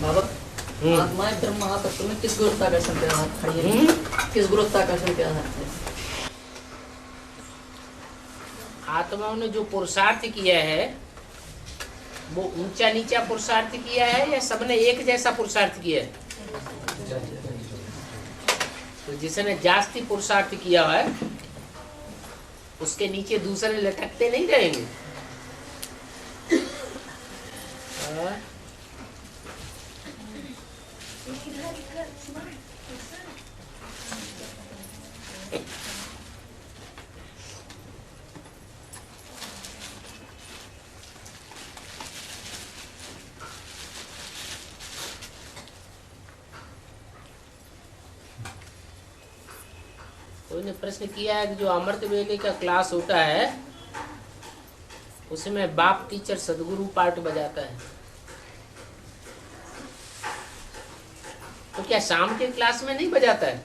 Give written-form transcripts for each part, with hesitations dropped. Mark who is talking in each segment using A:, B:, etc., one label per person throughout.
A: बाबा आत्माएं ब्रह्म महातत्व में किस गुरुत्वाकर्षण के आधार खड़ी है? किस गुरुत्वाकर्षण के आधार पर?
B: आत्माओं ने जो पुरुषार्थ किया है वो ऊंचा नीचा पुरुषार्थ किया है या सबने एक जैसा पुरुषार्थ किया है? तो जिसने जास्ती पुरुषार्थ किया है उसके नीचे दूसरे लटकते नहीं रहेंगे। कोई ने प्रश्न किया है कि जो अमृत वेले का क्लास होता है उसमें बाप टीचर सदगुरु पार्ट बजाता है, तो क्या शाम के क्लास में नहीं बजाता है?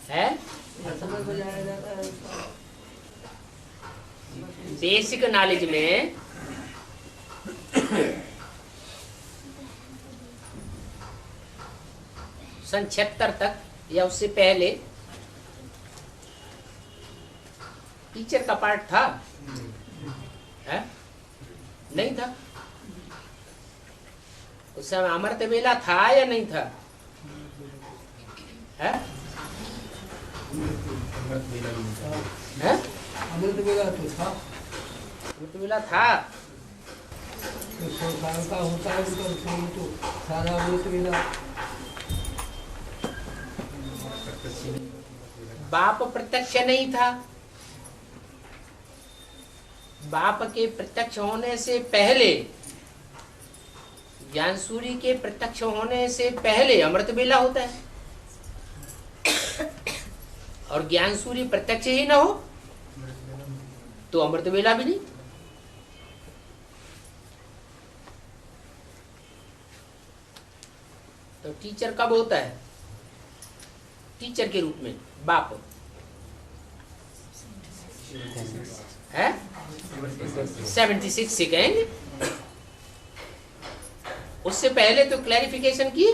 B: है बेसिक नॉलेज में सन 76 तक या उससे पहले टीचर का पार्ट था? है? नहीं था। उस समय अमृत वेला था या नहीं था? है? है?
C: अमृत वेला तो था।
B: अमृत वेला था
C: तो 100 साल का होता है उनका उसमें तो सारा अमृत वेला।
B: बाप प्रत्यक्ष नहीं था। बाप के प्रत्यक्ष होने से पहले, ज्ञान सूर्य के प्रत्यक्ष होने से पहले अमृत वेला होता है। और ज्ञान सूर्य प्रत्यक्ष ही ना हो तो अमृत वेला भी नहीं। तो टीचर कब होता है? टीचर के रूप में बाप है 76 सेकेंड। उससे पहले तो क्लैरिफिकेशन की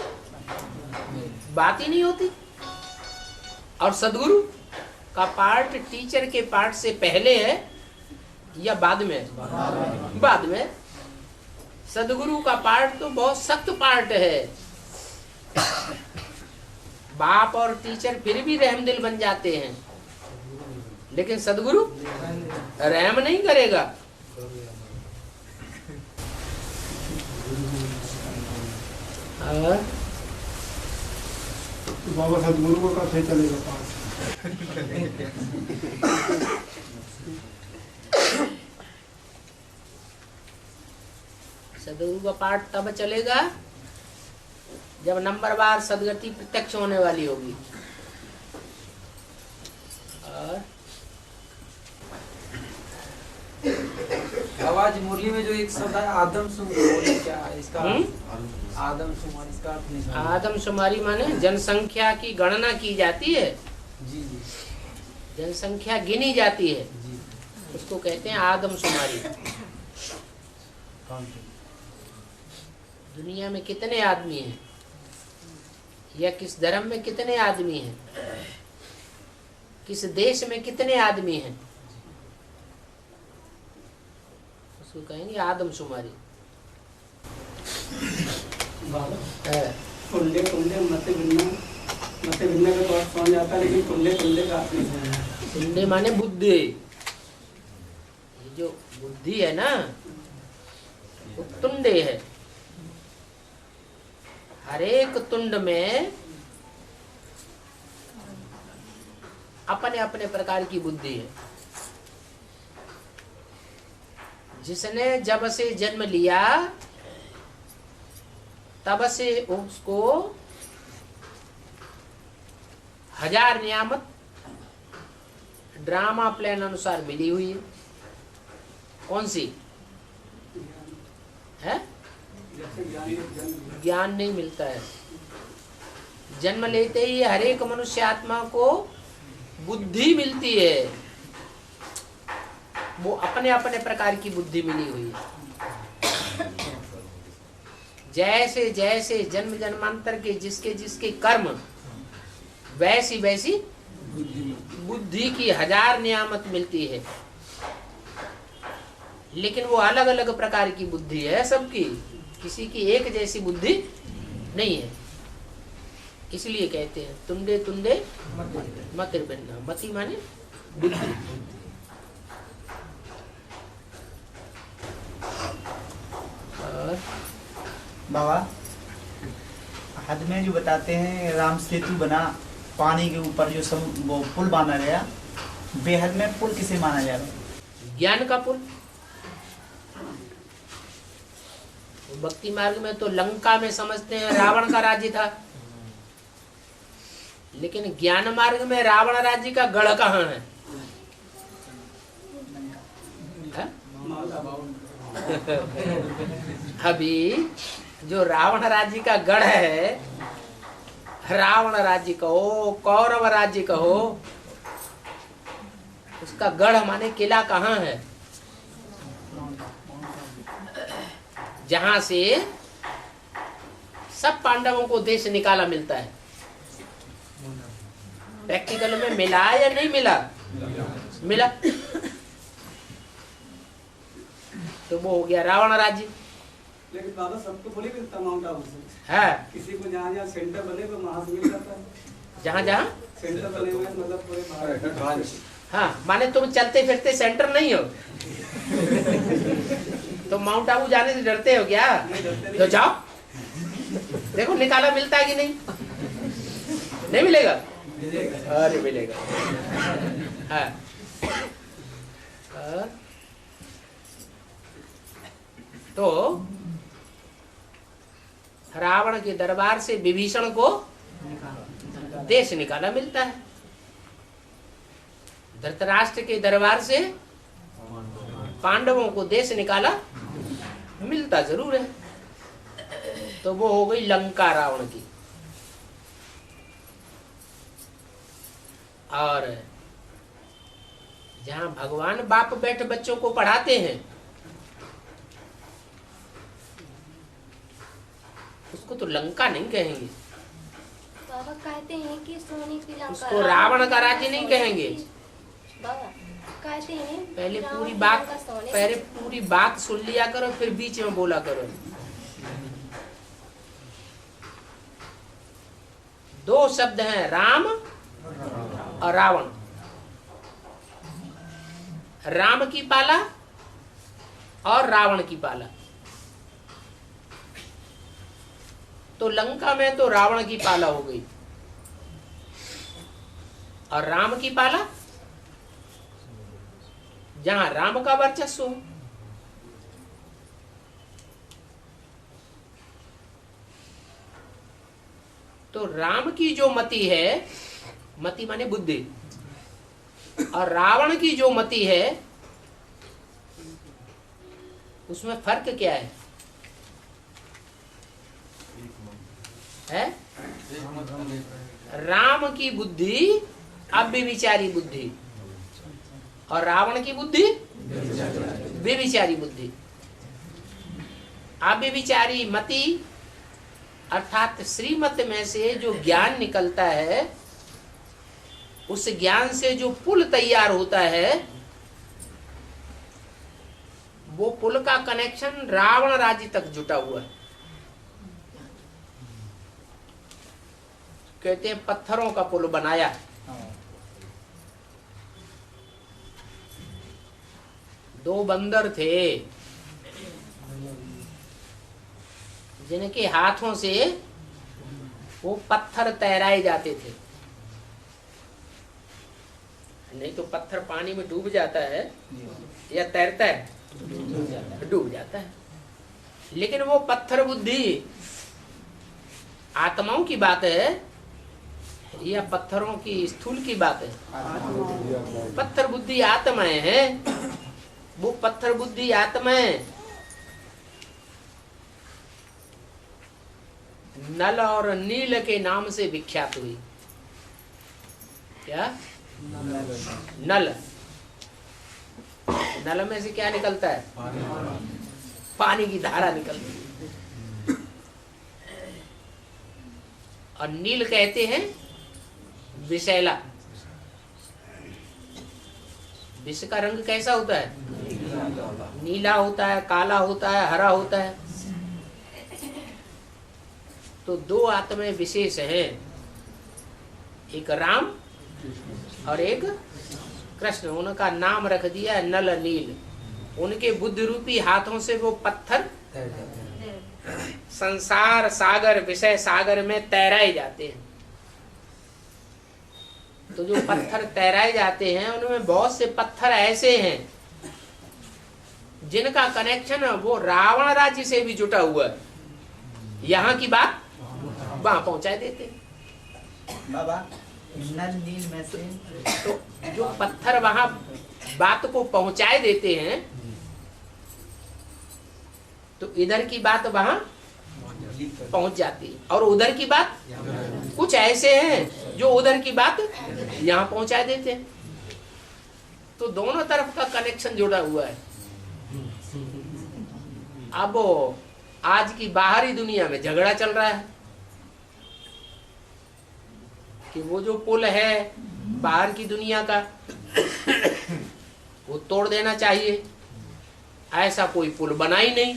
B: बात ही नहीं होती। और सदगुरु का पार्ट टीचर के पार्ट से पहले है या बाद में? बाद में। सदगुरु का पार्ट तो बहुत सख्त पार्ट है। बाप और टीचर फिर भी रहमदिल बन जाते हैं, लेकिन सदगुरु रहम नहीं करेगा।
C: तो बाबा सदगुरु को कैसे चलेगा पास?
B: सदगुरु का पाठ तब चलेगा जब नंबर बार सदगति प्रत्यक्ष होने वाली होगी। और
D: आवाज मुरली में जो एक शब्द है आदमशुमारी, क्या है इसका? आदमशुमारी इसका अर्थ नहीं समझा।
B: आदमशुमारी माने जनसंख्या की गणना की जाती है।
D: जी जी
B: जनसंख्या गिनी जाती है,
D: जी।
B: उसको कहते हैं आदमशुमारी। दुनिया में कितने आदमी हैं या किस धर्म में कितने आदमी हैं, किस देश में कितने आदमी हैं, उसको कहेंगे आदमशुमारी।
E: कुंडे कुंडे मत भिन्न का बात समझ आता है, लेकिन कुंडे कुंडे का अर्थ नहीं समझ।
B: कुंडे माने बुद्धि। ये जो बुद्धि है ना वो तुंडे है। हर एक तुंड में अपने अपने प्रकार की बुद्धि है। जिसने जब से जन्म लिया तब से उसको 1000 नियामत ड्रामा प्लान अनुसार मिली हुई है। कौन सी है? ज्ञान नहीं मिलता है। जन्म लेते ही हर एक मनुष्य आत्मा को बुद्धि मिलती है, वो अपने अपने प्रकार की बुद्धि मिली हुई है। जैसे जैसे जन्म जन्मांतर के जिसके जिसके कर्म, वैसी वैसी बुद्धि की 1000 नियामत मिलती है, लेकिन वो अलग अलग प्रकार की बुद्धि है सबकी, किसी की एक जैसी बुद्धि नहीं है। इसलिए कहते हैं तुंडे तुंडे मतिर भिन्ना। मति माने बुद्धि। और
F: बाबा हद में जो बताते हैं राम सेतु बना पानी के ऊपर, जो वो पुल बांधा गया, बेहद में पुल किसे माना जा रहा है?
B: ज्ञान का पुल। भक्ति मार्ग में तो लंका में समझते हैं रावण का राज्य था, लेकिन ज्ञान मार्ग में रावण राज्य का गढ़ कहाँ है? अभी जो रावण राज्य का गढ़ है, रावण राज्य कहो, कौरव राज्य कहो, उसका गढ़ माने किला कहाँ है? जहां से सब पांडवों को देश निकाला मिलता है। प्रैक्टिकल में मिला या नहीं मिला? मिला। तो वो हो गया रावण राज्य।
E: लेकिन बाबा सबको बोले मिलता माउंट आबू से
B: है,
E: किसी को जहाँ जहाँ सेंटर बने वो वहाँ से मिल जाता है।
B: जहां जहां
E: सेंटर बने हुए मतलब पूरे भारत।
B: हाँ, माने तुम चलते फिरते सेंटर नहीं हो तो माउंट आबू जाने से डरते हो क्या? तो जाओ, देखो निकाला मिलता है कि नहीं? नहीं मिलेगा? अरे मिलेगा। हाँ। तो रावण के दरबार से विभीषण को देश निकाला मिलता है, धृतराष्ट्र के दरबार से पांडवों को देश निकाला मिलता जरूर है। तो वो हो गई लंका रावण की। और जहां भगवान बाप बैठ बच्चों को पढ़ाते हैं, उसको तो लंका नहीं कहेंगे,
G: बाबा कहते हैं कि सोने की लंका,
B: उसको रावण का राज्य नहीं कहेंगे।
G: बाबा कहते हैं
B: पहले
G: रावण
B: पूरी
G: की
B: बात
G: लंका सोने
B: पहले पूरी बात सुन लिया करो, फिर बीच में बोला करो। दो शब्द हैं, राम और रावण। राम की पाला और रावण की पाला। तो लंका में तो रावण की पाला हो गई, और राम की पाला जहां राम का वर्चस्व हो। तो राम की जो मति है, मति माने बुद्धि, और रावण की जो मति है, उसमें फर्क क्या है? राम की बुद्धि अव्यभिचारी बुद्धि, और रावण की बुद्धि व्यभिचारी बुद्धि। अव्यभिचारी मति अर्थात श्रीमत में से जो ज्ञान निकलता है, उस ज्ञान से जो पुल तैयार होता है, वो पुल का कनेक्शन रावण राज्य तक जुटा हुआ है। कहते हैं पत्थरों का पुल बनाया। दो बंदर थे जिनके हाथों से वो पत्थर तैराए जाते थे। नहीं तो पत्थर पानी में डूब जाता है या तैरता है? डूब जाता है। लेकिन वो पत्थर बुद्धि आत्माओं की बात है या पत्थरों की स्थूल की बात है? पत्थर बुद्धि आत्माएं हैं। वो पत्थर बुद्धि आत्माएं नल और नील के नाम से विख्यात हुई। क्या? नल। नल में से क्या निकलता है? पानी की धारा निकलती है। और नील कहते हैं विषैला। विष का रंग कैसा होता है? नीला होता है, काला होता है, हरा होता है। तो दो आत्माएं विशेष हैं, एक राम और एक कृष्ण। उनका नाम रख दिया है नल नील। उनके बुद्ध रूपी हाथों से वो पत्थर संसार सागर, विषय सागर में तैराए जाते हैं। तो जो पत्थर तैराए जाते हैं उनमें बहुत से पत्थर ऐसे हैं जिनका कनेक्शन वो रावण राज्य से भी जुटा हुआ है। यहाँ की बात वहां पहुंचा देते हैं।
F: बाबा नल नील में से
B: तो जो पत्थर वहां बात को पहुंचाए देते हैं, तो इधर की बात वहां पहुंच जाती है, और उधर की बात कुछ ऐसे हैं जो उधर की बात यहां पहुंचा देते हैं। तो दोनों तरफ का कनेक्शन जुड़ा हुआ है। अब आज की बाहरी दुनिया में झगड़ा चल रहा है कि वो जो पुल है बाहर की दुनिया का वो तोड़ देना चाहिए। ऐसा कोई पुल बना ही नहीं।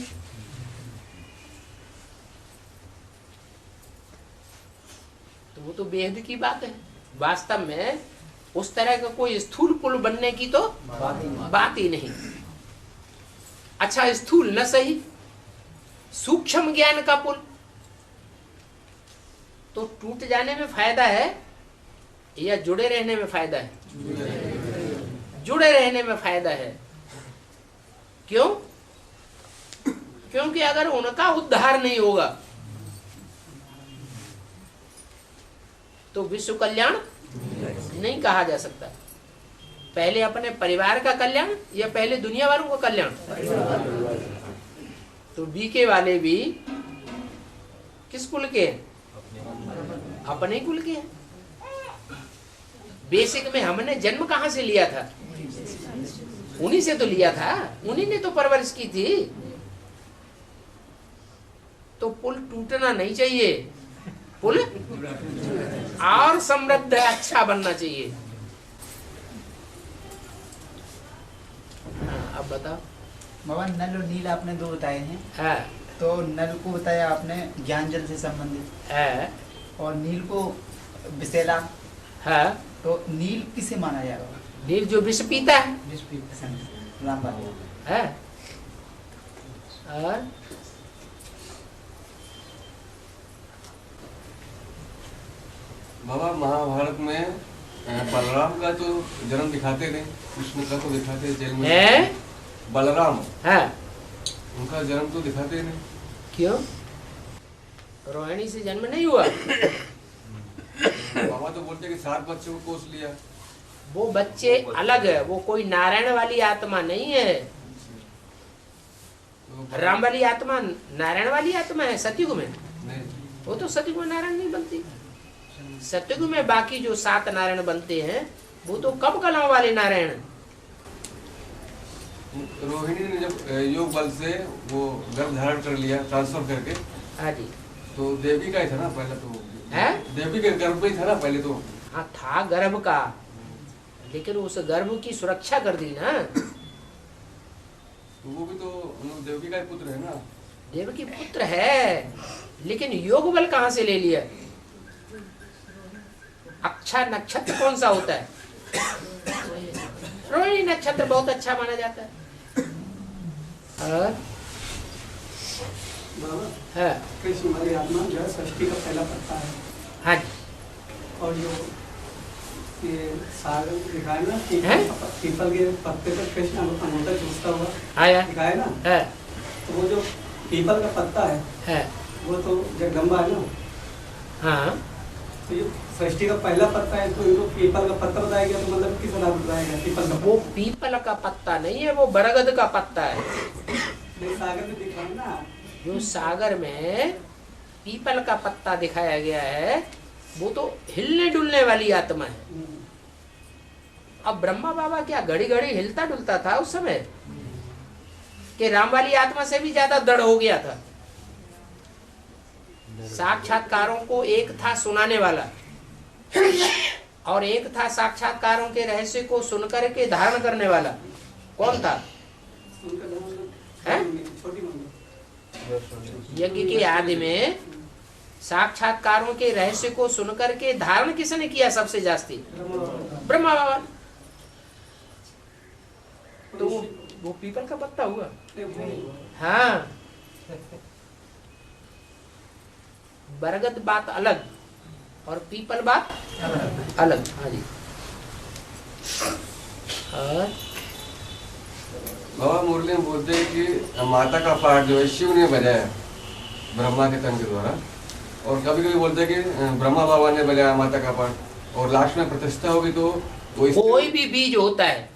B: तो वो तो बेहद की बात है। वास्तव में उस तरह का कोई स्थूल पुल बनने की तो बात ही नहीं। अच्छा, स्थूल न सही, सूक्ष्म ज्ञान का पुल तो टूट जाने में फायदा है या जुड़े रहने में फायदा है? जुड़े रहने में फायदा है। क्यों? क्योंकि अगर उनका उद्धार नहीं होगा तो विश्व कल्याण नहीं कहा जा सकता। पहले अपने परिवार का कल्याण या पहले दुनिया वालों का कल्याण? तो बीके वाले भी किस कुल के हैं? अपने कुल के हैं। बेसिक में हमने जन्म कहां से लिया था? उन्हीं से तो लिया था, उन्हीं ने तो परवरिश की थी। तो पुल टूटना नहीं चाहिए, पुल और समृद्ध अच्छा बनना चाहिए। अब बताओ
F: बाबा, नल और नील आपने दो बताए हैं।
B: है,
F: तो नल को बताया आपने ज्ञान जल से संबंधित
B: है,
F: और नील को विषैला।
B: है।
F: तो नील किसे माना जाएगा?
B: नील जो विष पीता है,
F: राम बाबू
B: है। और
H: बाबा महाभारत में बलराम का तो जन्म दिखाते थे, कृष्ण का तो दिखाते थे जेल में।
B: है?
H: बलराम
B: है।
H: उनका जन्म तो दिखाते नहीं।
B: क्यों? रोहिणी से जन्म नहीं हुआ?
H: बाबा तो बोलते कि 7 बच्चों को कोस लिया।
B: वो बच्चे अलग है, वो कोई नारायण वाली आत्मा नहीं है।
H: तो
B: राम वाली आत्मा नारायण वाली आत्मा है सतयुग में।
H: नहीं,
B: वो तो सतयुग में नारायण नहीं बनती। सतयुग में बाकी जो 7 नारायण बनते हैं वो तो कब कलाओं वाले नारायण हैं।
H: रोहिणी ने जब योग बल से वो गर्भ धारण कर लिया ट्रांसफर करके,
B: हाँ जी।
H: तो देवी का ही था ना पहले तो।
B: है?
H: देवी के गर्भ में ही था ना पहले तो।
B: हाँ था गर्भ का, लेकिन उस गर्भ की सुरक्षा कर दी ना।
H: तो वो भी तो देवी का ही पुत्र है ना।
B: देव की पुत्र है, लेकिन योग बल कहाँ से ले लिया? अच्छा नक्षत्र कौन सा होता है? रोहिणी नक्षत्र बहुत अच्छा माना जाता है। और
E: बाबा,
B: है,
E: कृष्ण हमारी आत्मा जो है सृष्टि का पहला पत्ता है।
B: हाँ जी।
E: और जो ये सागर दिखाए ना,
B: हैं?
E: पीपल के पत्ते पर कृष्ण अमृत चूसता हुआ
B: आया
E: दिखाए ना,
B: है,
E: तो वो जो पीपल का पत्ता है वो तो जगदम्बा है ना।
B: हाँ।
E: तो जो सृष्टि का पहला पत्ता है, तो इनको पीपल का पत्ता बताया गया, तो मतलब किस नाम बताया पीपल का?
B: वो पीपल का पत्ता नहीं है, वो बरगद का पत्ता है।
E: सागर में दिखाए ना,
B: जो सागर में पीपल का पत्ता दिखाया गया है वो तो हिलने डुलने वाली आत्मा है। अब ब्रह्मा बाबा क्या घड़ी घड़ी हिलता डुलता था उस समय कि राम वाली आत्मा से भी ज्यादा दृढ़ हो गया था। साक्षात्कारों को एक था सुनाने वाला और एक था साक्षात्कारों के रहस्य को सुनकर के धारण करने वाला। कौन था? यज्ञ के आदि में साक्षात्कारों के रहस्य को सुनकर के धारण किसने किया सबसे जास्ती? ब्रह्मा बाबा। तो वो पीपल का पत्ता हुआ। हाँ, बरगद बात अलग और पीपल बात अलग। हाँ जी। और
H: बाबा मुरली में बोलते हैं कि माता का पाठ जो है शिव ने बजाया ब्रह्मा के तन के द्वारा, और कभी कभी बोलते हैं कि ब्रह्मा बाबा ने बजाया माता का पाठ, और लास्ट में प्रतिष्ठा होगी तो वो
B: कोई भी बीज होता है,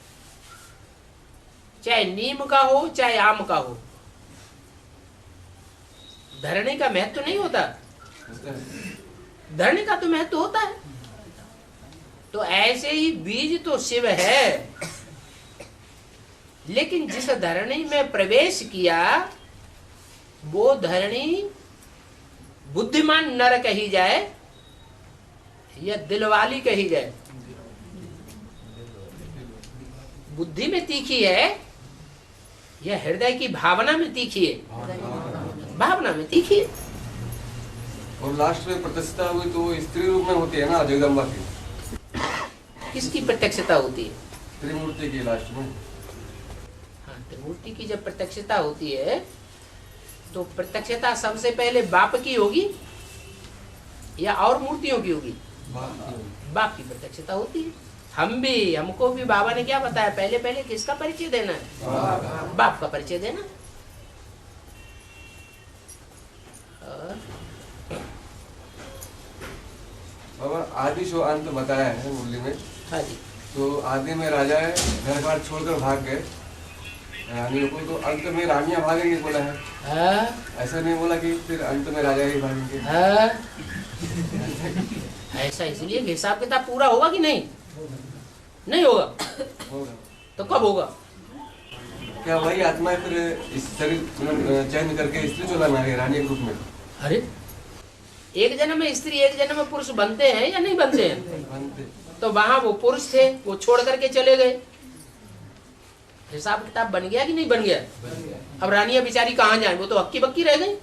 B: चाहे नीम का हो चाहे आम का हो, धरने का महत्व नहीं होता। धरने का तो महत्व होता है। तो ऐसे ही बीज तो शिव है, लेकिन जिस धरणी में प्रवेश किया वो धरणी बुद्धिमान नर कही जाए या दिलवाली कही जाए। बुद्धि में तीखी है या हृदय की भावना में तीखी है? भावना में तीखी है।
H: और लास्ट में प्रतिष्ठा हुई तो वो स्त्री रूप में होती है ना जगदम्बा की।
B: किसकी प्रत्यक्षता होती है?
H: त्रिमूर्ति की लास्ट में।
B: हाँ, त्रिमूर्ति की जब प्रत्यक्षता होती है तो प्रत्यक्षता सबसे पहले बाप की होगी या और मूर्तियों की होगी? बाप की प्रत्यक्षता होती है। हमको भी बाबा ने क्या बताया? पहले पहले किसका परिचय देना है? बाप का परिचय देना।
H: बाबा आदि शो अंत बताया है मुरली में।
B: हाँ जी।
H: तो आदि में राजा है घर बार छोड़कर भाग गए रानियों को, तो अंत में रानियां भागेंगे बोला है। ऐसा नहीं बोला कि फिर अंत में राजा ही भागेंगे।
B: ऐसा इसलिए हिसाब किताब पूरा होगा कि नहीं? नहीं होगा। तो कब होगा?
H: क्या वही आत्मा फिर इस शरीर चयन करके स्त्री चला मारे रानी के रूप में?
B: अरे एक जन्म में स्त्री एक जन्म में पुरुष बनते हैं या नहीं बनते हैं?
H: बनते।
B: तो वहां वो पुरुष थे, वो छोड़ करके चले गए। हिसाब किताब बन गया कि नहीं बन गया? अब रानियां बेचारी कहाँ जाए? वो तो हक्की बक्की रह गई।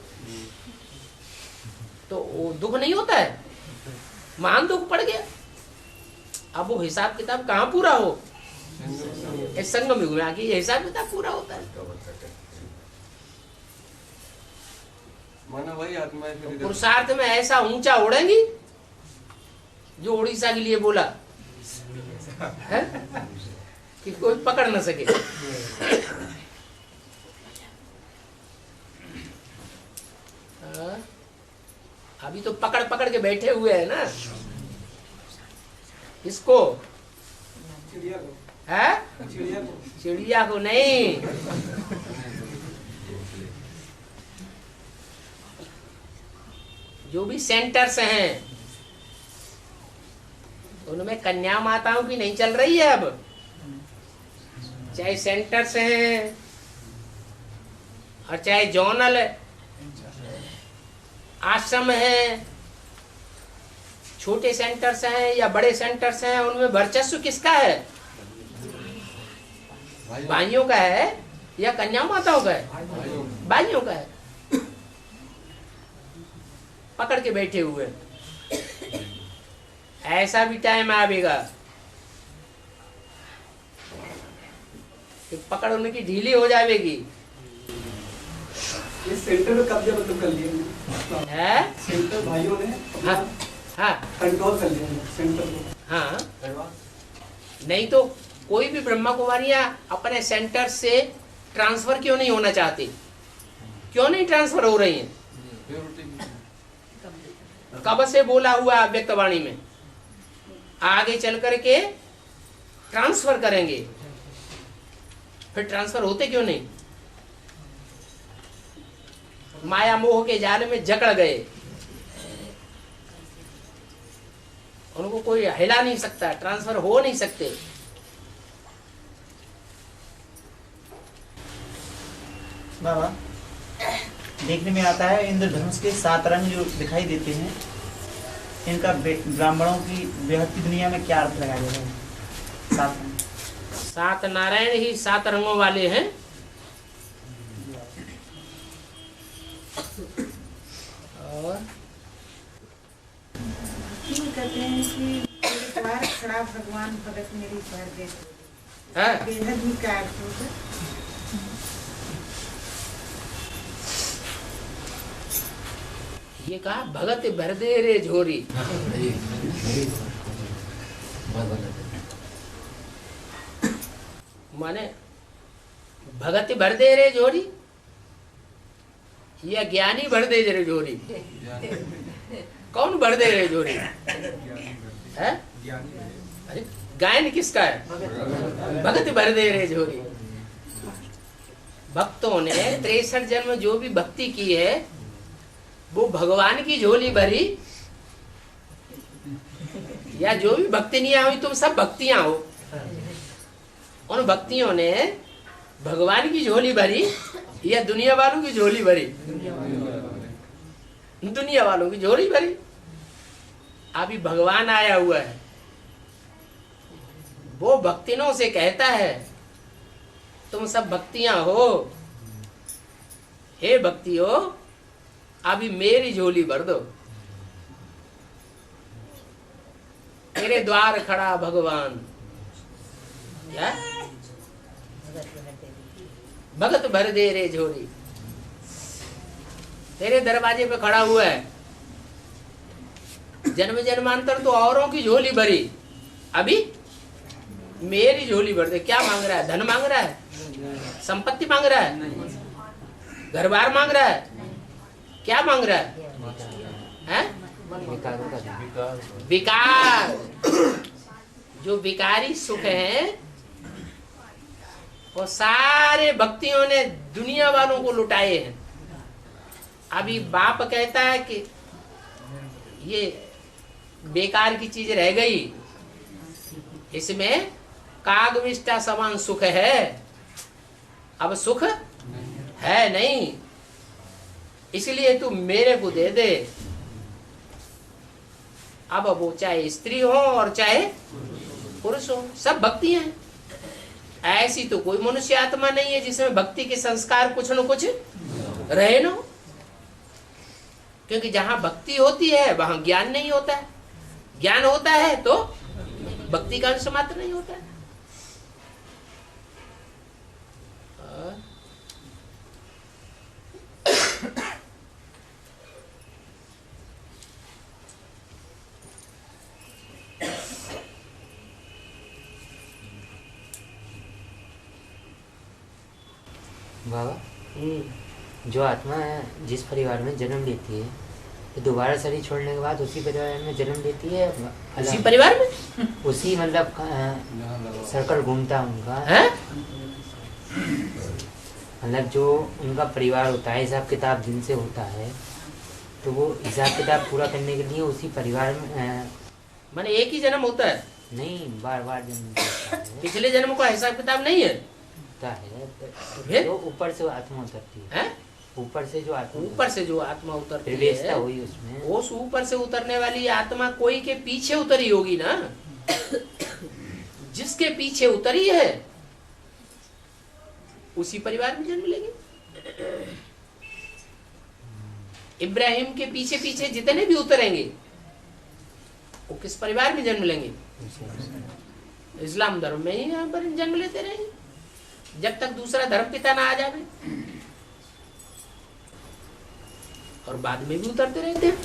B: तो वो दुख नहीं होता है? महान दुख पड़ गया। अब वो हिसाब किताब कहाँ पूरा हो? इस संगम युग में आके ये हिसाब किताब पूरा होता है।
H: माना वही आत्मा है फिर।
B: पुरुषार्थ में ऐसा ऊंचा उड़ेंगी जो उड़ीसा के लिए बोला है कि कोई पकड़ न सके। अभी तो पकड़ पकड़ के बैठे हुए हैं ना। इसको है? चिड़िया को नहीं। जो भी सेंटर्स हैं उनमें कन्या माताओं की नहीं चल रही है। अब चाहे सेंटर्स हैं और चाहे जोनल आश्रम हैं, छोटे सेंटर्स हैं या बड़े सेंटर्स हैं, उनमें वर्चस्व किसका है? भाइयों का है या कन्या माताओं का है? भाइयों का है। पकड़ के बैठे हुए। ऐसा भी टाइम आएगा कि पकड़ उनकी ढीली हो जाएगी।
E: ये सेंटर में कब्जा मतलब कर लिया
B: है?
E: सेंटर भाइयों ने
B: हाँ हाँ
E: कंट्रोल कर लिया सेंटर को।
B: हाँ, नहीं तो कोई भी ब्रह्मा कुमारियां अपने सेंटर से ट्रांसफर क्यों नहीं होना चाहती? क्यों नहीं ट्रांसफर हो रही हैं? कब से बोला हुआ व्यक्तवाणी में आगे चल करके ट्रांसफर करेंगे, फिर ट्रांसफर होते क्यों नहीं? माया मोह के जाल में जकड़ गए। उनको कोई हिला नहीं सकता, ट्रांसफर हो नहीं सकते।
F: बाबा देखने में आता है इंद्रधनुष के 7 रंग जो दिखाई देते हैं, इनका ब्राह्मणों की बेहद की दुनिया में क्या अर्थ लगाया जाता है? 7 रंग।
B: 7 नारायण ही 7 रंगों वाले हैं। और
I: कहते हैं कि मेरे द्वार खड़ा भगवान भगत मेरी भर दे,
B: है
I: बेहद ही का अर्थ होगा।
B: ये कहा भगत भर दे रे झोरी। माने भगत भर दे रे झोरी या ज्ञानी भर दे रे झोरी? कौन भर दे रे झोरी है? अरे गायन किसका है? भगत भर दे रे झोरी। भक्तों ने 63 जन्म जो भी भक्ति की है वो भगवान की झोली भरी, या जो भी भक्ति नहीं हुई तुम सब भक्तियां हो, उन भक्तियों ने भगवान की झोली भरी या दुनिया वालों की झोली भरी? दुनिया वालों की झोली भरी। अभी भगवान आया हुआ है, वो भक्तिनों से कहता है तुम सब भक्तियां हो, हे भक्तियों अभी मेरी झोली भर दो। मेरे द्वार खड़ा भगवान, क्या भगत भर दे रे झोली। तेरे दरवाजे पे खड़ा हुआ है, जन्म जन्मांतर तो औरों की झोली भरी, अभी मेरी झोली भर दे। क्या मांग रहा है? धन मांग रहा है? संपत्ति मांग रहा है? घर बार मांग रहा है? क्या मांग रहा है? विकार। जो विकारी सुख है वो सारे भक्तियों ने दुनिया वालों को लुटाए हैं। अभी बाप कहता है कि ये बेकार की चीज रह गई, इसमें कागविष्टा समान सुख है, अब सुख है नहीं, इसलिए तू मेरे को दे दे। अब वो चाहे स्त्री हो और चाहे पुरुष हो, सब भक्ति हैं। ऐसी तो कोई मनुष्य आत्मा नहीं है जिसमें भक्ति के संस्कार कुछ न कुछ रहे न, क्योंकि जहां भक्ति होती है वहां ज्ञान नहीं होता है, ज्ञान होता है तो भक्ति का अंश मात्र नहीं होता है।
J: बाबा जो आत्मा जिस परिवार में जन्म लेती है तो दोबारा शरीर छोड़ने के बाद उसी परिवार में जन्म लेती है?
B: उसी परिवार में?
J: उसी मतलब सर्कल घूमता उनका
B: है?
J: मतलब जो उनका परिवार होता है, हिसाब किताब जिनसे होता है, तो वो हिसाब किताब पूरा करने के लिए उसी परिवार में
B: माने एक ही जन्म होता है?
J: नहीं, बार बार जन्म होता है।
B: पिछले जन्म का हिसाब किताब नहीं है?
J: तो ऊपर से आत्मा उतरती है, ऊपर से जो आत्मा उतरती है हुई उसमें,
B: उस ऊपर से उतरने वाली आत्मा कोई के पीछे उतरी होगी ना। जिसके पीछे उतरी है उसी परिवार में जन्म लेंगे। इब्राहिम के पीछे पीछे जितने भी उतरेंगे वो किस परिवार में जन्म लेंगे? इस्लाम धर्म में ही यहाँ पर जन्म लेते रहेंगे जब तक दूसरा धर्म पिता ना आ जाए, और बाद में भी उतरते रहते हैं।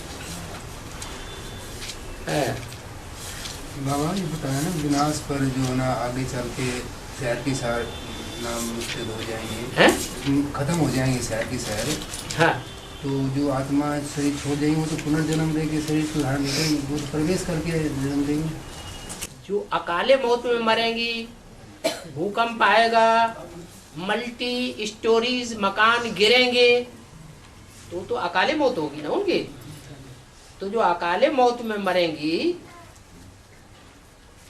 K: बाबा ये बताया ना विनाश पर जो ना आगे चल के शहर की सार नाम मुश्किल हो जाएंगे, खत्म हो जाएंगे शहर की शहर।
B: हाँ।
K: तो जो आत्मा शरीर छोड़ जाएंगे वो तो पुनर्जन्म लेके शरीर को धारण करेंगे, वो प्रवेश करके जन्म देंगे।
B: जो अकाले मौत में मरेंगी, भूकंप आएगा, मल्टी स्टोरीज मकान गिरेंगे, तो अकाले मौत होगी ना उनकी। तो जो अकाले मौत में मरेंगी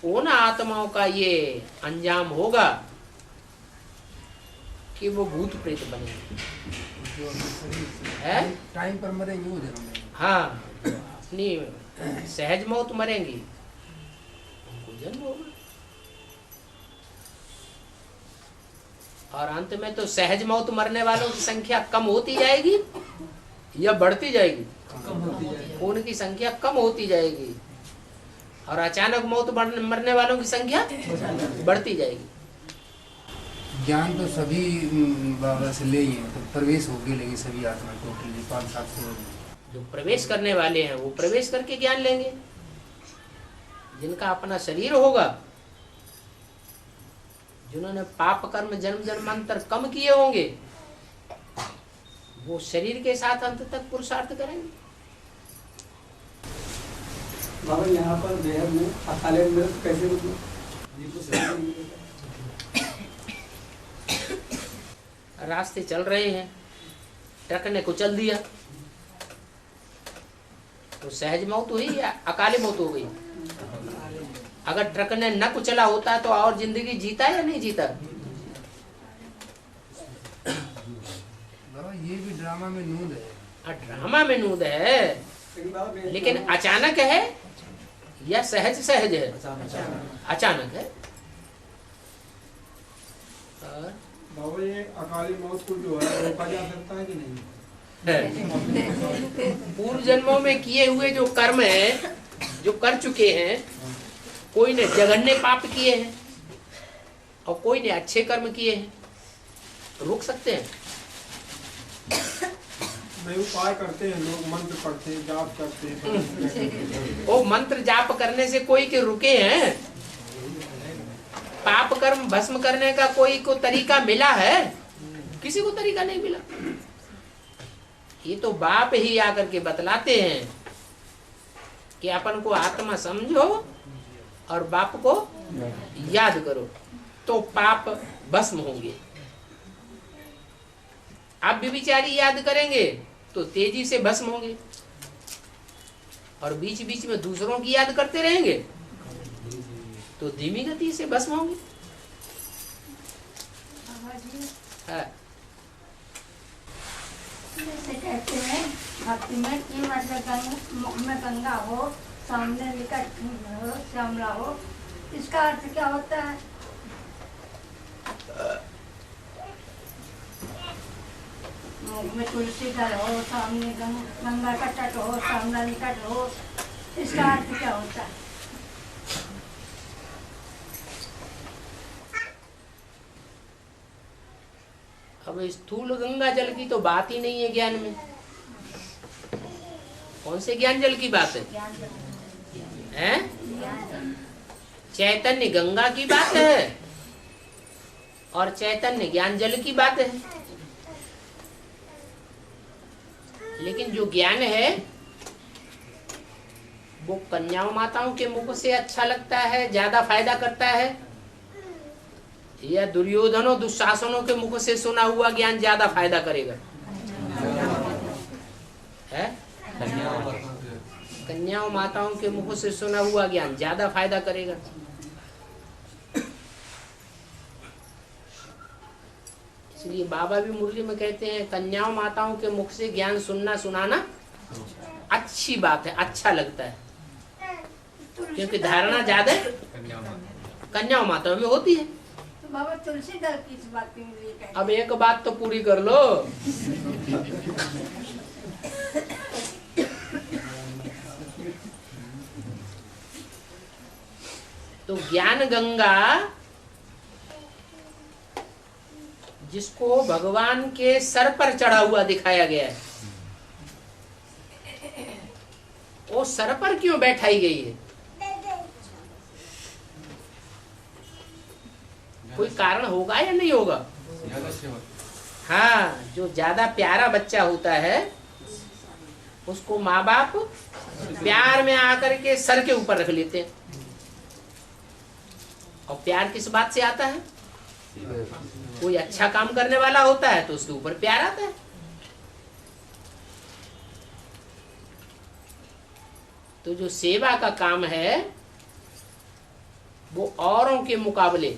B: उन आत्माओं का ये अंजाम होगा कि वो भूत प्रेत बनेंगे।
K: जो अपने शरीर से
B: है
K: टाइम पर मरेंगे वो जन्म लेंगे।
B: हाँ, अपनी सहज मौत मरेंगी, उनको जन्म होगा। और अंत में तो सहज मौत मरने वालों की संख्या कम होती जाएगी या बढ़ती जाएगी?
D: कम होती जाएगी।
B: उनकी संख्या कम होती जाएगी, और अचानक मौत मरने वालों की संख्या बढ़ती जाएगी।
K: ज्ञान तो सभी बाबा से ले ही है, तो प्रवेश होगी लेगी सभी आत्मा टोटली 500-700
B: जो प्रवेश करने वाले हैं वो प्रवेश करके ज्ञान लेंगे। जिनका अपना शरीर होगा, जिन्होंने पाप कर्म जन्म जन्मांतर कम किए होंगे, वो शरीर के साथ अंत तक पुरुषार्थ करेंगे।
E: बाबा यहाँ पर बेहद में अकाले मृत कैसे
B: रास्ते चल रहे हैं, ट्रक ने कुचल दिया तो सहज मौत हुई या अकाली मौत हो गई? अगर ट्रक ने न कुचला होता तो और जिंदगी जीता या नहीं जीता?
K: बाबा ये भी ड्रामा में नूद है।
B: ड्रामा में नूद है, लेकिन अचानक है या सहज सहज है? अचानक है। और
D: बाबा ये अकाली मौत को जो है रोका जा सकता है कि नहीं?
B: पूर्व जन्मों में किए हुए जो कर्म है, जो कर चुके हैं, कोई ने जघन्य पाप किए हैं और कोई ने अच्छे कर्म किए हैं, रोक सकते हैं?
D: नहीं, उपाय करते हैं लोग, मंत्र पढ़ते हैं, जाप करते हैं।
B: वो मंत्र जाप करने से कोई के रुके हैं? पाप कर्म भस्म करने का कोई को तरीका मिला है? किसी को तरीका नहीं मिला। ये तो बाप ही आकर के बतलाते हैं कि अपन को आत्मा समझो और बाप को याद करो तो पाप भस्म होंगे। आप व्यभिचारी याद करेंगे तो तेजी से भस्म होंगे, और बीच बीच में दूसरों की याद करते रहेंगे तो धीमी गति से भस्म होंगे। हाँ।
L: जैसे कहते हैं भक्ति में कि मतलब मुख में गंगा हो, सामने निकट हो, श्यामला हो, इसका अर्थ क्या होता है? मुख में तुलसी दल हो, सामने गंगा का तट हो, सामना निकट हो, इसका अर्थ क्या होता है?
B: अब स्थूल गंगा जल की तो बात ही नहीं है ज्ञान में। कौन से ज्ञान जल की बात है? चैतन्य गंगा की बात है और चैतन्य ज्ञान जल की बात है। लेकिन जो ज्ञान है वो कन्याओं माताओं के मुख से अच्छा लगता है, ज्यादा फायदा करता है, या दुर्योधनों दुशासनों के मुख से सुना हुआ ज्ञान ज्यादा फायदा करेगा? है कन्याओं माताओं के मुख से सुना हुआ ज्ञान ज्यादा फायदा करेगा। इसलिए बाबा भी मुरली में कहते हैं कन्याओं माताओं के मुख से ज्ञान सुनना सुनाना अच्छी बात है, अच्छा लगता है, क्योंकि धारणा ज्यादा कन्याओं माताओं में होती है।
L: बाबा तुलसी दल की इस बात के लिए कहते हैं।
B: अब एक बात तो पूरी कर लो। तो ज्ञान गंगा जिसको भगवान के सर पर चढ़ा हुआ दिखाया गया है, वो सर पर क्यों बैठाई गई है? कोई कारण होगा या नहीं होगा? हाँ, जो ज्यादा प्यारा बच्चा होता है उसको माँ बाप प्यार में आकर के सर के ऊपर रख लेते हैं। और प्यार किस बात से आता है? कोई अच्छा काम करने वाला होता है तो उसके ऊपर प्यार आता है। तो जो सेवा का काम है वो औरों के मुकाबले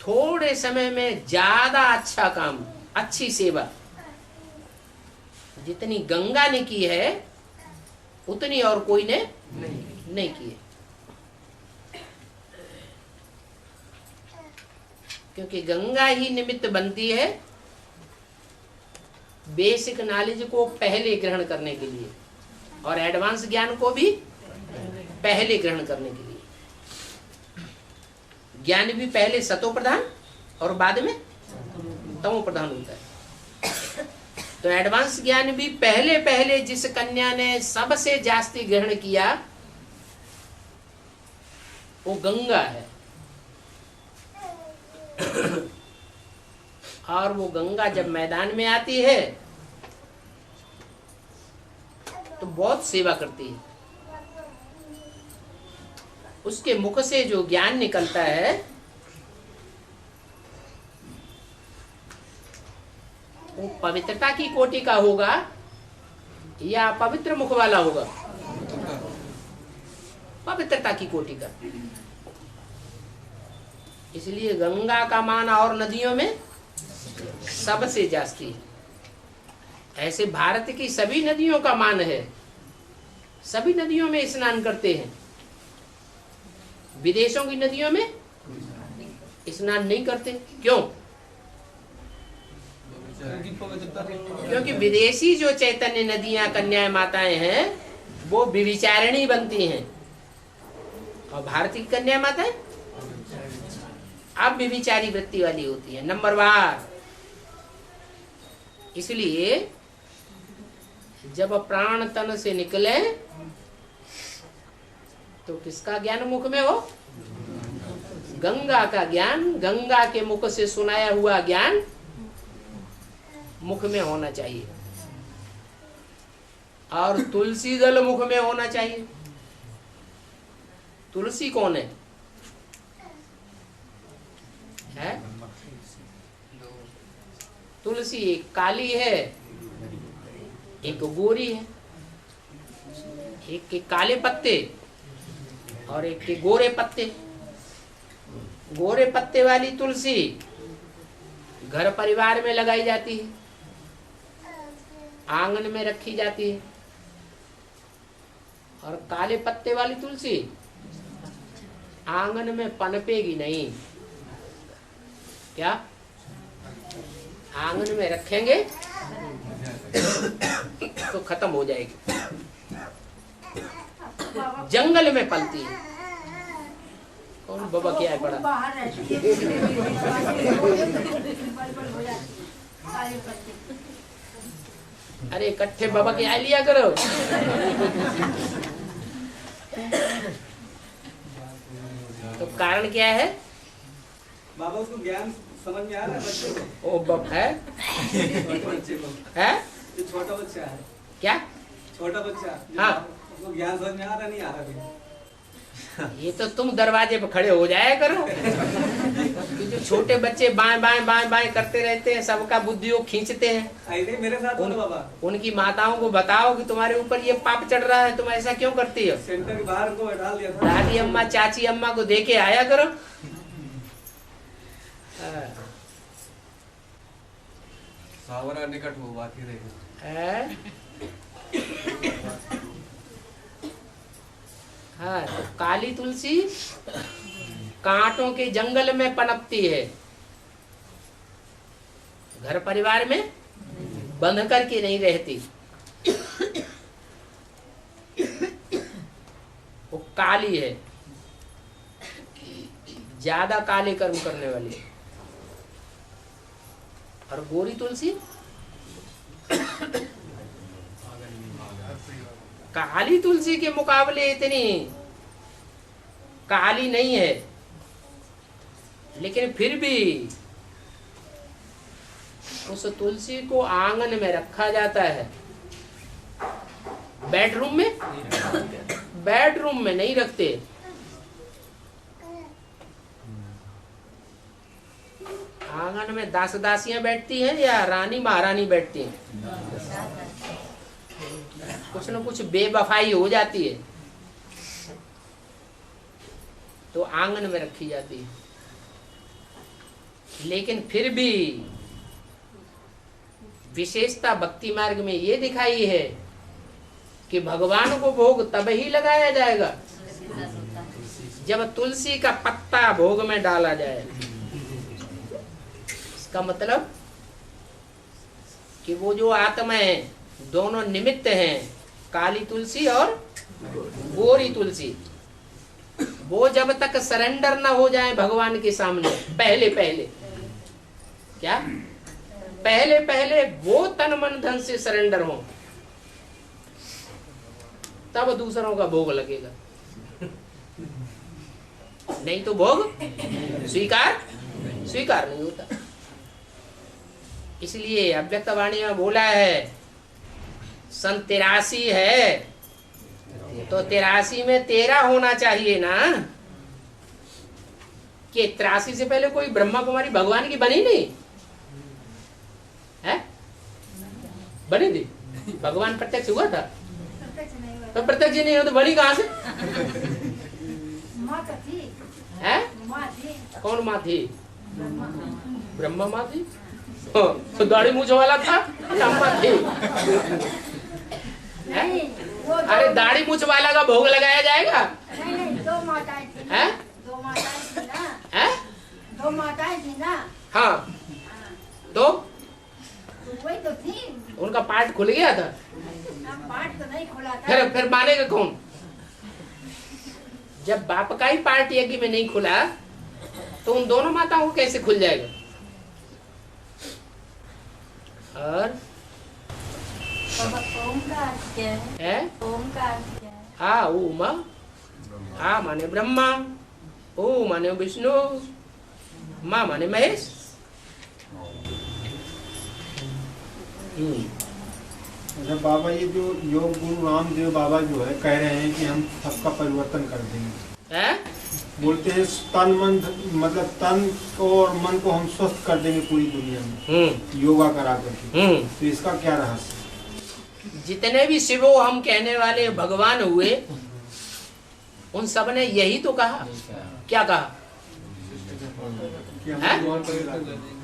B: थोड़े समय में ज्यादा अच्छा काम, अच्छी सेवा जितनी गंगा ने की है उतनी और कोई ने नहीं की है। क्योंकि गंगा ही निमित्त बनती है बेसिक नॉलेज को पहले ग्रहण करने के लिए और एडवांस ज्ञान को भी पहले ग्रहण करने के लिए। ज्ञान भी पहले सतो प्रधान और बाद में तमो प्रधान होता है। तो एडवांस ज्ञान भी पहले जिस कन्या ने सबसे जास्ती ग्रहण किया वो गंगा है। और वो गंगा जब मैदान में आती है तो बहुत सेवा करती है। उसके मुख से जो ज्ञान निकलता है वो पवित्रता की कोटि का होगा या पवित्र मुख वाला होगा? पवित्रता की कोटि का। इसलिए गंगा का मान और नदियों में सबसे जास्ती है। ऐसे भारत की सभी नदियों का मान है, सभी नदियों में स्नान करते हैं। विदेशों की नदियों में स्नान नहीं करते। क्यों? क्योंकि विदेशी जो चैतन्य नदियां कन्याएं माताएं हैं वो विविचारिणी बनती हैं और भारतीय कन्या माताएं अब विविचारी वृत्ति वाली होती है, नंबरवार। इसलिए जब प्राण तन से निकले तो किसका ज्ञान मुख में हो? गंगा का ज्ञान, गंगा के मुख से सुनाया हुआ ज्ञान मुख में होना चाहिए और तुलसी दल मुख में होना चाहिए। तुलसी कौन है? तुलसी एक काली है, एक गोरी है। एक के काले पत्ते और एक के गोरे पत्ते। गोरे पत्ते वाली तुलसी घर परिवार में लगाई जाती है, आंगन में रखी जाती है। और काले पत्ते वाली तुलसी आंगन में पनपेगी नहीं। क्या? आंगन में रखेंगे तो खत्म हो जाएगी। जंगल में पलती है। कौन बाबा क्या है बड़ा? अरे इकट्ठे बाबा के आ लिया करो। तो कारण क्या है?
E: बाबा उसको ज्ञान समझ में आ रहा है बच्चे को?
B: ओ बाप है?
E: छोटे बच्चे को
B: है?
E: ये छोटा बच्चा है।
B: क्या?
E: छोटा बच्चा।
B: हाँ।
E: उसको ज्ञान समझ में आ रहा नहीं आ रहा?
B: ये तो तुम दरवाजे पे खड़े हो जाया करो। जो छोटे बच्चे बाएं बाएं बाएं बाएं करते रहते हैं, सबका बुद्धि वो खींचते हैं।
E: ऐसे मेरे साथ होता बाबा।
B: उनकी माताओं को बताओ कि तुम्हारे ऊपर ये पाप चढ़ रहा है, तुम ऐसा क्यों करती हो?
E: सेंटर के बाहर को डाल दिया था।
B: दादी अम्मा चाची अम्मा को दे के आया करो।
H: सावरा निकट हो बात ही रहेगी।
B: हाँ, तो काली तुलसी कांटों के जंगल में पनपती है, घर परिवार में बंध करके नहीं रहती। वो काली है, ज्यादा काले कर्म करने वाली है। और गोरी तुलसी काली तुलसी के मुकाबले इतनी काली नहीं है, लेकिन फिर भी उस तुलसी को आंगन में रखा जाता है। बेडरूम में नहीं रखते। आंगन में दास दासियां बैठती हैं या रानी महारानी बैठती हैं, कुछ न कुछ बेवफाई हो जाती है तो आंगन में रखी जाती है। लेकिन फिर भी विशेषता भक्ति मार्ग में ये दिखाई है कि भगवान को भोग तब ही लगाया जाएगा जब तुलसी का पत्ता भोग में डाला जाए। इसका मतलब कि वो जो आत्मा है दोनों निमित्त हैं, काली तुलसी और गोरी तुलसी, वो जब तक सरेंडर ना हो जाए भगवान के सामने पहले पहले वो तन मन धन से सरेंडर हो, तब दूसरों का भोग लगेगा, नहीं तो भोग स्वीकार नहीं होता। इसलिए अव्यक्त वाणी में बोला है सन 83 है तो 83 में 13 होना चाहिए ना, कि 83 से पहले कोई ब्रह्मा कुमारी भगवान की बनी नहीं है, बनी थी? भगवान प्रत्यक्ष हुआ था? तो प्रत्यक्ष नहीं हो तो बनी कहां से? है? कौन माँ थी? ब्रह्मा माँ थी? तो दाढ़ी मूछ वाला था या अम्मा थी? अरे दाढ़ी मूछ वाला का भोग लगाया जाएगा?
L: नहीं, दो माताएं थी ना।
B: है?
L: दो माताएं थी ना।
B: है?
L: दो माताएं थी ना।
B: हाँ, तो
L: वही तो थी।
B: उनका पार्ट खुल गया था?
L: पार्ट तो नहीं खुला था।
B: फिर मानेगा कौन? जब बाप का ही पार्ट यज्ञ में नहीं खुला तो उन दोनों माताओं को कैसे खुल जाएगा? और
L: ओम का अर्थ क्या है? ओम का अर्थ क्या है?
B: आ ओम, आ माने ब्रह्मा, ओ माने विष्णु, माँ माने महेश।
M: अच्छा बाबा, ये जो योग गुरु रामदेव बाबा जो है कह रहे हैं कि हम सबका परिवर्तन कर देंगे, बोलते हैं तन मन, मतलब तन और मन को हम स्वस्थ कर देंगे पूरी दुनिया में योगा करा करके, तो इसका क्या रहस्य?
B: जितने भी शिवो हम कहने वाले भगवान हुए उन सब ने यही तो कहा। क्या कहा?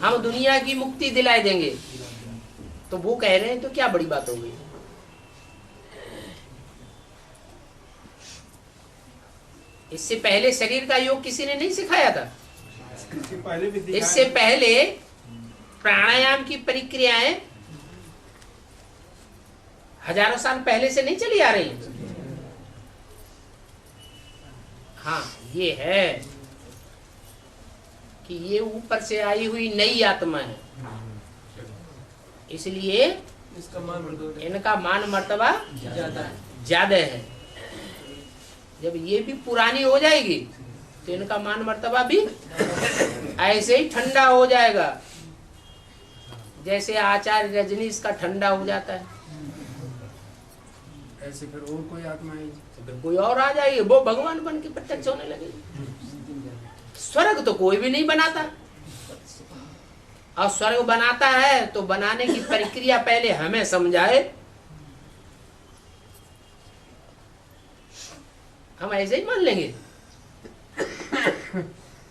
B: हम दुनिया की मुक्ति दिलाए देंगे। तो वो कह रहे हैं तो क्या बड़ी बात हो गई? इससे पहले शरीर का योग किसी ने नहीं सिखाया था। इससे पहले प्राणायाम की प्रक्रियाएं हजारों साल पहले से नहीं चली आ रही। हाँ, ये है कि ये ऊपर से आई हुई नई आत्मा है, इसलिए इनका मान मर्तबा ज्यादा है। जब ये भी पुरानी हो जाएगी तो इनका मान मर्तबा भी ऐसे ही ठंडा हो जाएगा, जैसे आचार्य रजनीश का ठंडा हो जाता है।
K: ऐसे फिर और कोई आत्मा है,
B: फिर कोई और आ जाएगी, वो भगवान बन के प्रत्यक्ष होने लगेगी। स्वर्ग तो कोई भी नहीं बनाता, और स्वर्ग बनाता है तो बनाने की प्रक्रिया पहले हमें समझाए। हम ऐसे ही मान लेंगे?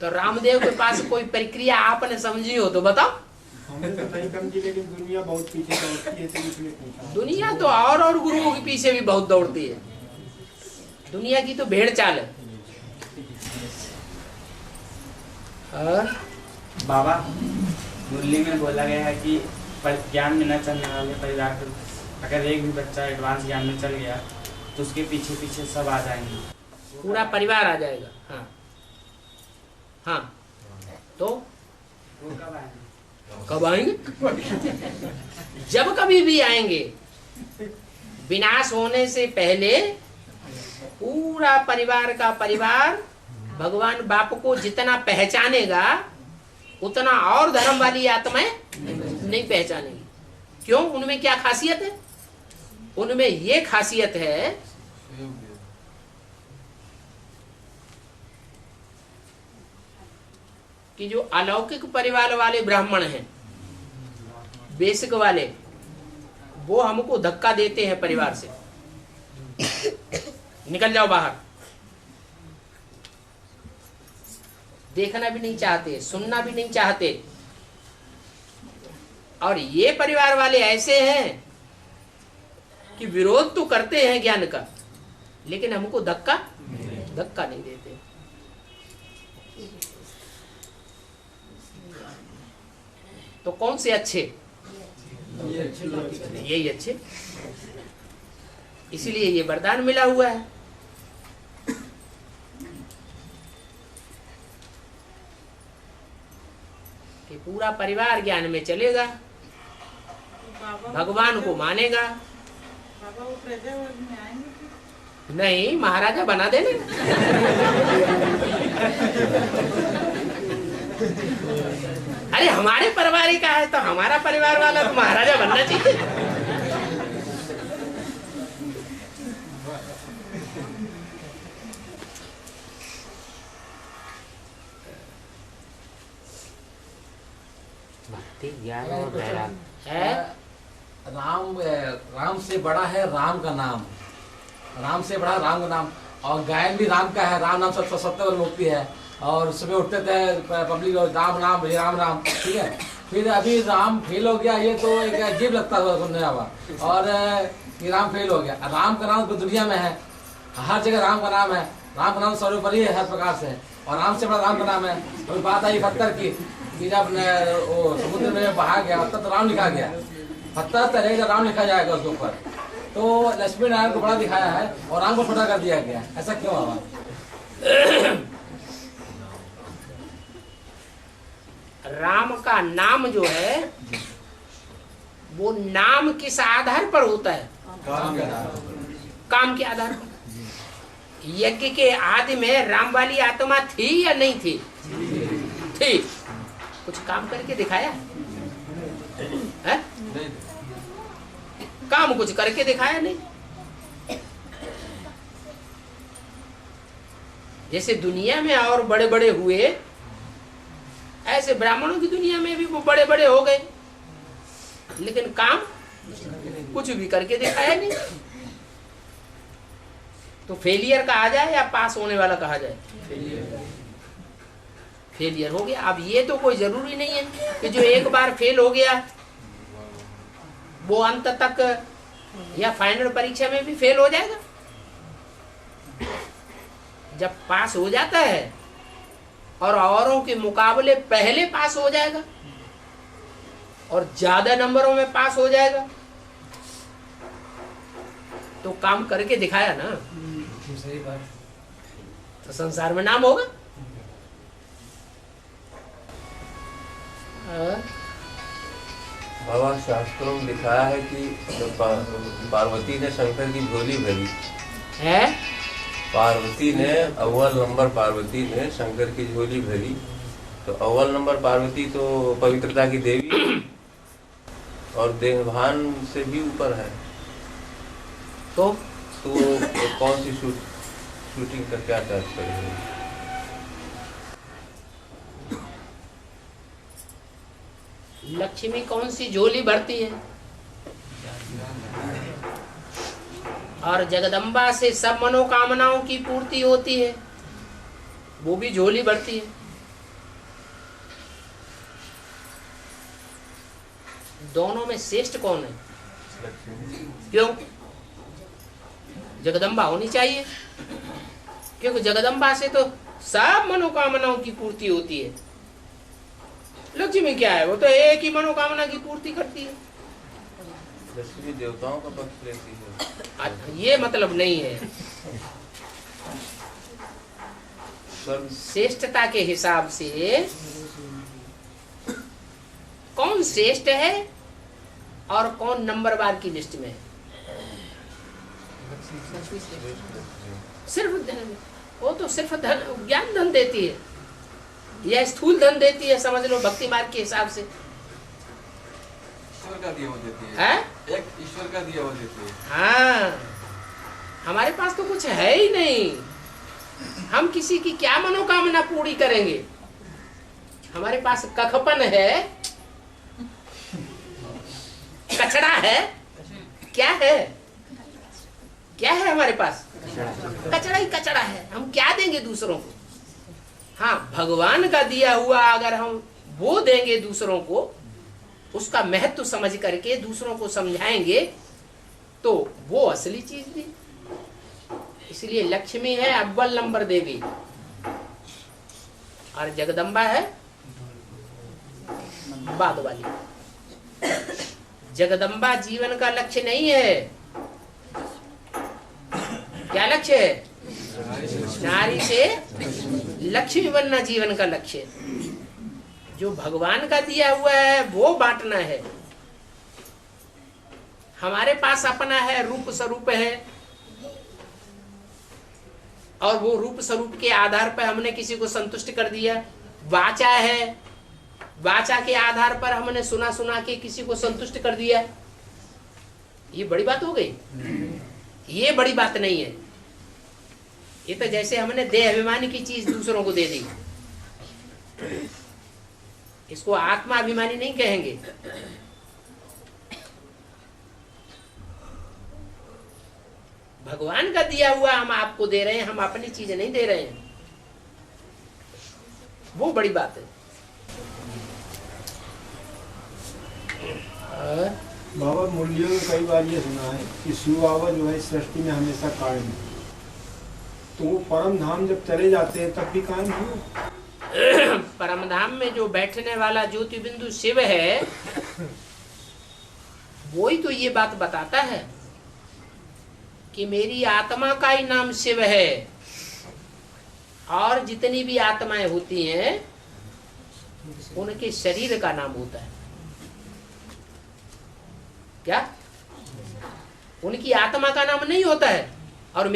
B: तो रामदेव के पास कोई प्रक्रिया आपने समझी हो तो बताओ।
M: हमने तो नहीं समझी, लेकिन दुनिया बहुत पीछे दौड़ती है, इसलिए पूछा।
B: दुनिया तो और गुरुओं के पीछे भी बहुत दौड़ती है। दुनिया की तो भेड़ चाल है। और
N: बाबा, मुरली में बोला गया है कि ज्ञान में न चलने वाले परिवार को अगर एक भी बच्चा एडवांस ज्ञान में चल गया तो उसके पीछे पीछे सब आ जाएंगे,
B: पूरा परिवार आ जाएगा। हाँ हाँ, तो
N: वो कब आएंगे?
B: कब आएंगे? जब कभी भी आएंगे। विनाश होने से पहले पूरा परिवार का परिवार भगवान बाप को जितना पहचानेगा उतना और धर्म वाली आत्माएं नहीं पहचानेगी। क्यों? उनमें क्या खासियत है? उनमें ये खासियत है कि जो अलौकिक परिवार वाले ब्राह्मण हैं, बेसिक वाले, वो हमको धक्का देते हैं परिवार से, निकल जाओ बाहर। देखना भी नहीं चाहते, सुनना भी नहीं चाहते। और ये परिवार वाले ऐसे हैं कि विरोध तो करते हैं ज्ञान का, लेकिन हमको धक्का नहीं देते। तो कौन से अच्छे? यही अच्छे। इसीलिए ये वरदान मिला हुआ है। कि पूरा परिवार ज्ञान में चलेगा, भगवान को मानेगा।
I: बाबा वो प्रजावर्ग में आएंगे?
B: नहीं, महाराजा बना देने। अरे हमारे परिवार ही का है तो हमारा परिवार वाला तो महाराजा बनना चाहिए।
J: ज्ञान और वैराग
B: है।
O: राम से बड़ा है राम का नाम, राम से बड़ा राम का नाम। और गायन भी राम का है, राम नाम सबसे सत्य मुक्ति है। और सुबह उठते थे पब्लिक राम राम राम राम, ठीक है। फिर अभी राम फेल हो गया, ये तो एक अजीब लगता था सुनने वाला। और ये राम फेल हो गया। राम का नाम तो दुनिया में है, हर जगह राम का नाम है। राम का नाम सर्वोपरि है हर प्रकार से, और राम से बड़ा राम का नाम है। अभी बात आई पत्थर की, कि जब वो समुद्र में बहा गया तब तो राम लिखा गया, पत्थर तरेगा राम लिखा जाएगा उसके ऊपर। तो लक्ष्मी नारायण को बड़ा दिखाया है और राम को छोटा कर दिया गया, ऐसा क्यों हुआ?
B: राम का नाम जो है वो नाम किस आधार पर होता है? काम के आधार पर। यज्ञ के आदि में राम वाली आत्मा थी या नहीं थी? थी। कुछ काम करके दिखाया है? काम कुछ करके दिखाया नहीं। जैसे दुनिया में और बड़े बड़े हुए, ऐसे ब्राह्मणों की दुनिया में भी वो बड़े बड़े हो गए, लेकिन काम कुछ भी करके दिखाया नहीं। तो फेलियर कहा जाए या पास होने वाला कहा जाए? फेलियर हो गया। अब ये तो कोई जरूरी नहीं है कि जो एक बार फेल हो गया वो अंत तक या फाइनल परीक्षा में भी फेल हो जाएगा। जब पास हो जाता है और औरों के मुकाबले पहले पास हो जाएगा और ज्यादा नंबरों में पास हो जाएगा, तो काम करके दिखाया ना।
O: सही बात।
B: तो संसार में नाम होगा।
P: बाबा शास्त्रों में लिखा है कि पार्वती ने शंकर की झोली भरी
B: है।
P: पार्वती ने अव्वल नंबर, पार्वती ने शंकर की झोली भरी। तो अव्वल नंबर पार्वती तो पवित्रता की देवी और देहभान से भी ऊपर है।
B: तो
P: कौन सी शूटिंग का क्या तात्पर्य है?
B: लक्ष्मी कौन सी झोली भरती है? और जगदम्बा से सब मनोकामनाओं की पूर्ति होती है, वो भी झोली भरती है। दोनों में श्रेष्ठ कौन है? क्यों? जगदम्बा होनी चाहिए, क्योंकि जगदम्बा से तो सब मनोकामनाओं की पूर्ति होती है। लक्ष्मी क्या है? वो तो एक ही मनोकामना की पूर्ति करती है।
P: लक्ष्मी देवताओं का पक्ष लेती है।
B: ये मतलब नहीं है। श्रेष्ठता के हिसाब से कौन श्रेष्ठ है और कौन नंबर वार की लिस्ट में है? सिर्फ वो तो सिर्फ धन, ज्ञान धन देती है या स्थूल धन देती है, समझ लो भक्ति मार्ग के हिसाब से।
H: ईश्वर का दिया वो देती है।
B: है?
H: एक ईश्वर का दिया वो देती है।
B: हाँ, हमारे पास तो कुछ है ही नहीं। हम किसी की क्या मनोकामना पूरी करेंगे? हमारे पास कखपन है, कचड़ा है, क्या है? क्या है हमारे पास? कचड़ा ही कचड़ा है। हम क्या देंगे दूसरों को? हाँ, भगवान का दिया हुआ अगर हम वो देंगे दूसरों को उसका महत्व समझ करके दूसरों को समझाएंगे तो वो असली चीज थी। इसलिए लक्ष्मी है अव्वल नंबर देवी और जगदम्बा है बाद वाली। जगदम्बा जीवन का लक्ष्य नहीं है। क्या लक्ष्य है? नारी से लक्ष्मी बनना जीवन का लक्ष्य है। जो भगवान का दिया हुआ है वो बांटना है। हमारे पास अपना है, रूप स्वरूप है, और वो रूप स्वरूप के आधार पर हमने किसी को संतुष्ट कर दिया। वाचा है, वाचा के आधार पर हमने सुना सुना के किसी को संतुष्ट कर दिया। ये बड़ी बात हो गई? ये बड़ी बात नहीं है। ये तो जैसे हमने देह अभिमानी की चीज दूसरों को दे दी। इसको आत्मा अभिमानी नहीं कहेंगे। भगवान का दिया हुआ हम आपको दे रहे हैं, हम अपनी चीज नहीं दे रहे हैं। वो बड़ी बात है।
M: बाबा मूल्यों में कई बार ये सुना है कि शिव बाबा जो है सृष्टि में हमेशा कायम है, तो वो परम धाम जब चले जाते हैं तब भी कायम है।
B: परम धाम में जो बैठने वाला ज्योति बिंदु शिव है, वही तो ये बात बताता है कि मेरी आत्मा का ही नाम शिव है, और जितनी भी आत्माएं होती हैं उनके शरीर का नाम होता है। क्या? उनकी आत्मा का नाम नहीं होता है। और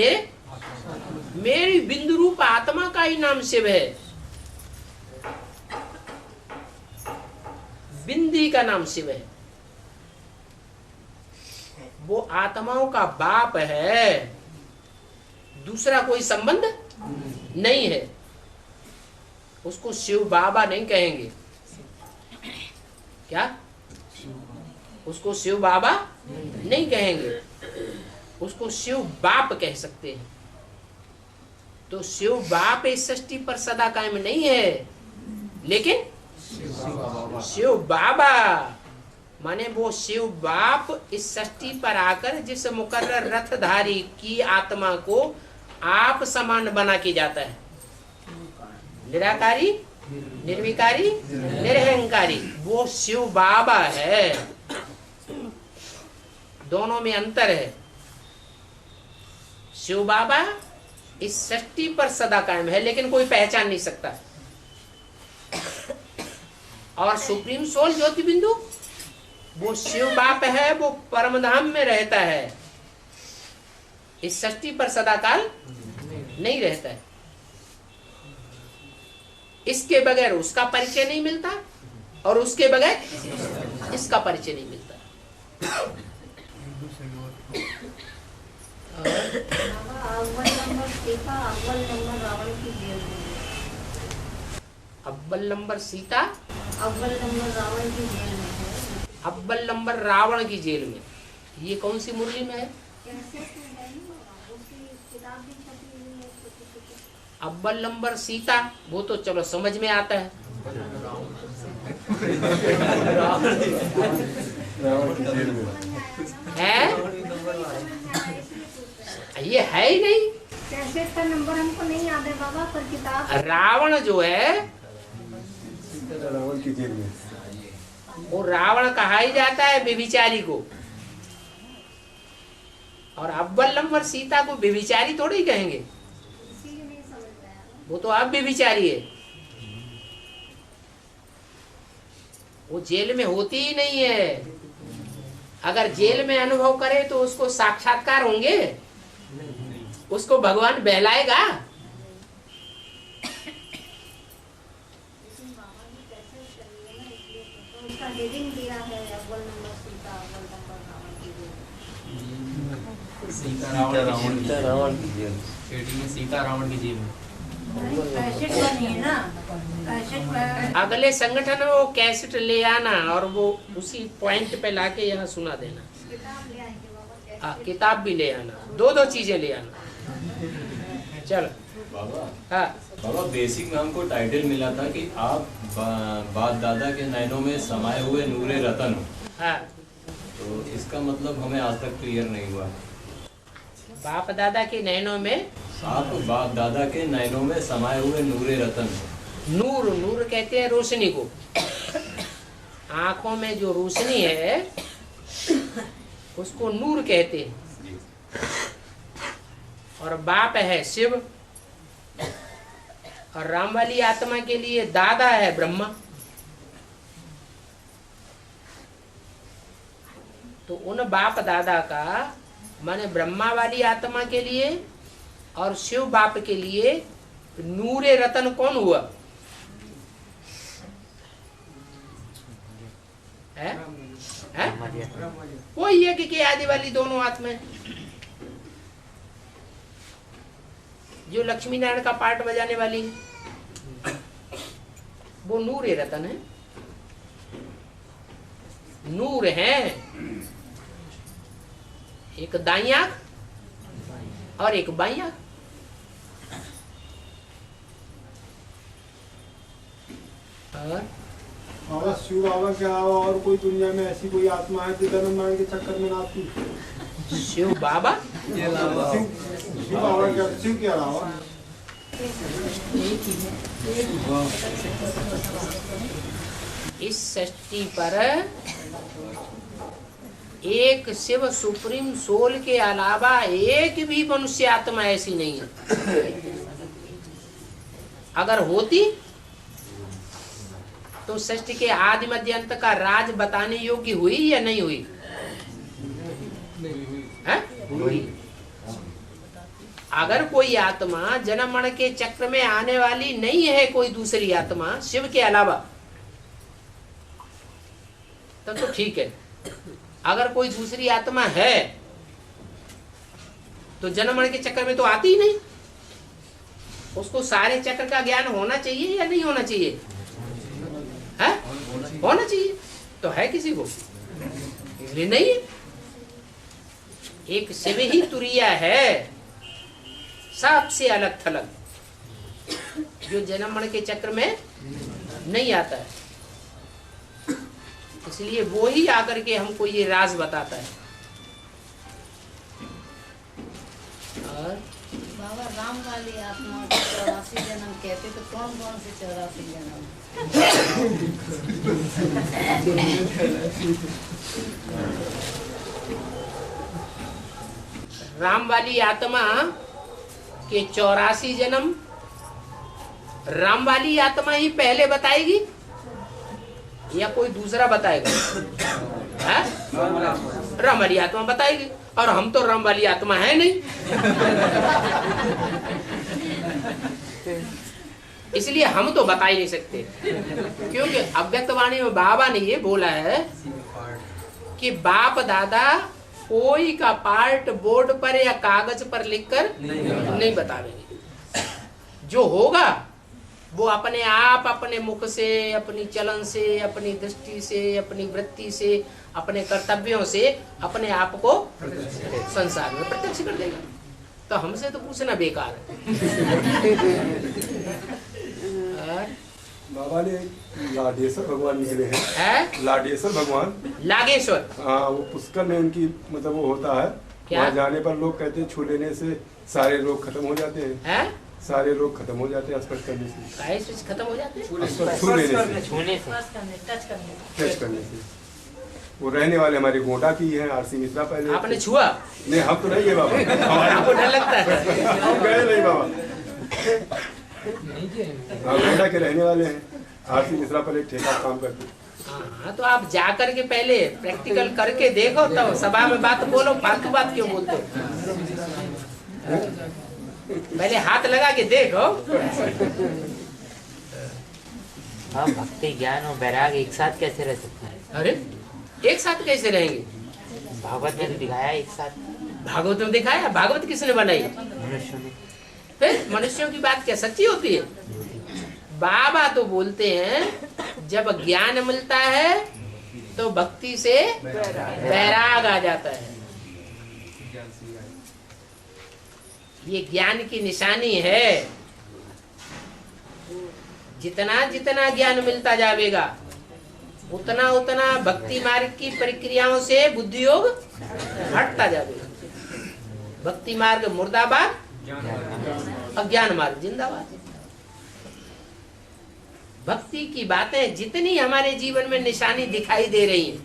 B: मेरी बिंदु रूप आत्मा का ही नाम शिव है। बिंदी का नाम शिव है। वो आत्माओं का बाप है, दूसरा कोई संबंध नहीं है। उसको शिव बाबा नहीं कहेंगे। क्या? उसको शिव बाबा नहीं कहेंगे, उसको शिव बाप कह सकते हैं। तो शिव बाप इस सृष्टि पर सदा कायम नहीं है, लेकिन शिव बाबा माने वो शिव बाप इस सृष्टि पर आकर जिस मुकर्रर रथधारी की आत्मा को आप समान बना के जाता है। निराकारी, निर्विकारी, निरहंकारी, वो शिव बाबा है। दोनों में अंतर है। शिव बाबा इस सृष्टि पर सदा कायम है, लेकिन कोई पहचान नहीं सकता। और सुप्रीम सोल ज्योति बिंदु वो शिव बाप है, वो परमधाम में रहता है, इस सृष्टि पर सदाकाल नहीं रहता है। इसके बगैर उसका परिचय नहीं मिलता, और उसके बगैर इसका परिचय नहीं मिलता।
G: अव्वल नंबर सीता, अव्वल नंबर रावण की जेल में।
B: अव्वल नंबर सीता,
G: अव्वल नंबर रावण की जेल में है।
B: अव्वल नंबर रावण की जेल में। ये कौन सी मुरली में है? अव्वल नंबर सीता, वो तो चलो समझ में आता है। है? ये है ही नहीं।
L: कैसे का नंबर हमको नहीं याद है बाबा, पर किताब
B: रावण जो है
M: रावण की जेल में,
B: वो रावण कहा ही जाता है व्यभिचारी को, और अव्वल नंबर सीता को व्यभिचारी थोड़ी कहेंगे। वो तो अब व्यभिचारी है। वो जेल में होती ही नहीं है। अगर जेल में अनुभव करे तो उसको साक्षात्कार होंगे, उसको भगवान बहलाएगा।
G: उसका हेडिंग दिया है अव्वल नंबर सीता, अव्वल नंबर रावण की जेल।
N: सीता रावण की जेल। हेडिंग में सीता रावण की जेल।
L: कैसेट बनी है ना, कैसेट पर
B: अगले संगठन में वो कैसेट ले आना और वो उसी पॉइंट पे लाके यहाँ सुना देना। किताब भी ले आना, दो चीजें ले आना। चलो।
Q: बाबा
B: हाँ
Q: बाबा बेसिक में हमको टाइटल मिला था कि आप बाप दादा के नैनों में समाये हुए नूरे रतन हो।
B: हाँ।
Q: तो इसका मतलब हमें आज तक क्लियर नहीं हुआ।
B: बाप दादा के नैनों में,
Q: आप बाप दादा के नैनों में समाये हुए नूरे रतन हो।
B: नूर, नूर कहते हैं रोशनी को। आंखों में जो रोशनी है उसको नूर कहते हैं। और बाप है शिव, और राम वाली आत्मा के लिए दादा है ब्रह्मा। तो उन बाप दादा का माने ब्रह्मा वाली आत्मा के लिए और शिव बाप के लिए नूरे रतन कौन हुआ है? है? वो यज्ञ के आदि वाली दोनों आत्माएं जो लक्ष्मी नारायण का पार्ट बजाने वाली है, वो नूरे रतन है, नूर है। एक दाईं आंख और एक बाईं आंख।
M: बाबा शिव बाबा के अलावा और कोई दुनिया में ऐसी कोई आत्मा है जो जन्म मरण के चक्कर में ना आती?
B: शिव बाबा
M: शिव बाबा के, शिव के अलावा
B: इस सृष्टि पर एक शिव सुप्रीम सोल के अलावा एक भी मनुष्य आत्मा ऐसी नहीं है। अगर होती तो सृष्टि के आदि मध्य अंत का राज बताने योग्य हुई या नहीं हुई? है? हुई। अगर कोई आत्मा जन्म मरण के चक्र में आने वाली नहीं है, कोई दूसरी आत्मा शिव के अलावा, तब तो ठीक है। अगर कोई दूसरी आत्मा है तो जन्म मरण के चक्कर में तो आती ही नहीं। उसको सारे चक्र का ज्ञान होना चाहिए या नहीं होना चाहिए? है? होना चाहिए। तो है किसी को? इसलिए नहीं है। एक शिव ही तुरिया है, सबसे अलग थलग, जो जन्म मरण के चक्र में नहीं आता है। इसलिए वो ही आकर के हमको ये राज बताता है। और
A: बाबा राम वाली आत्मा 84 जन्म कहते तो कौन कौन से 84 जन्म?
B: राम वाली आत्मा के 84 जन्म राम वाली आत्मा ही पहले बताएगी या कोई दूसरा बताएगा? है? राम वाली आत्मा बताएगी, और हम तो राम वाली आत्मा है नहीं। इसलिए हम तो बता ही नहीं सकते, क्योंकि अव्यक्त वाणी में बाबा ने ये बोला है कि बाप दादा कोई का पार्ट बोर्ड पर या कागज पर लिखकर नहीं बतावेंगे। जो होगा वो अपने आप, अपने मुख से, अपनी चलन से, अपनी दृष्टि से, अपनी वृत्ति से, अपने कर्तव्यों से अपने आप को संसार में प्रत्यक्ष कर देगा। तो हमसे तो पूछना बेकार है।
M: बाबा ने लाडेश्वर भगवान निकले हैं। लाडेश्वर भगवान,
B: लागेश्वर,
M: हाँ, वो पुष्कर में उनकी मतलब वो होता है। वहाँ जाने पर लोग कहते हैं छू लेने से सारे रोग खत्म हो जाते हैं। सारे रोग खत्म हो जाते हैं स्पर्श करने से।
B: खत्म हो जाते हैं?
M: छू लेने से, टच करने से। वो रहने वाले हमारी गोंडा की है, आरसी मिश्रा। पहले
B: आपने छुआ?
M: नहीं, हम तो नहीं गए बाबा।
B: आपको डर लगता है?
M: हम गए नहीं बाबा। गोंडा के रहने वाले हैं, आरसी मिश्रा पर एक ठेका काम करते।
B: हाँ, तो आप जाकर के पहले प्रैक्टिकल करके देखो, तो सभा में बात बोलो, फालतू बात क्यों बोलते हो? पहले हाथ लगा के देखो।
J: हाँ, भक्ति, ज्ञान और वैराग एक साथ कैसे रह सकता है?
B: अरे एक साथ कैसे रहेंगे?
J: भागवत में तो दिखाया एक साथ।
B: भागवत में दिखाया? भागवत किसने बनाई?
J: मनुष्य ने।
B: फिर मनुष्यों की बात क्या सच्ची होती है? बाबा तो बोलते हैं जब ज्ञान मिलता है तो भक्ति से वैराग आ जाता है। ये ज्ञान की निशानी है जितना जितना ज्ञान मिलता जाएगा उतना उतना भक्ति मार्ग की प्रक्रियाओं से बुद्धि योग हटता जाएगा। भक्ति मार्ग मुर्दाबाद, अज्ञान मार्ग जिंदाबाद। भक्ति की बातें जितनी हमारे जीवन में निशानी दिखाई दे रही हैं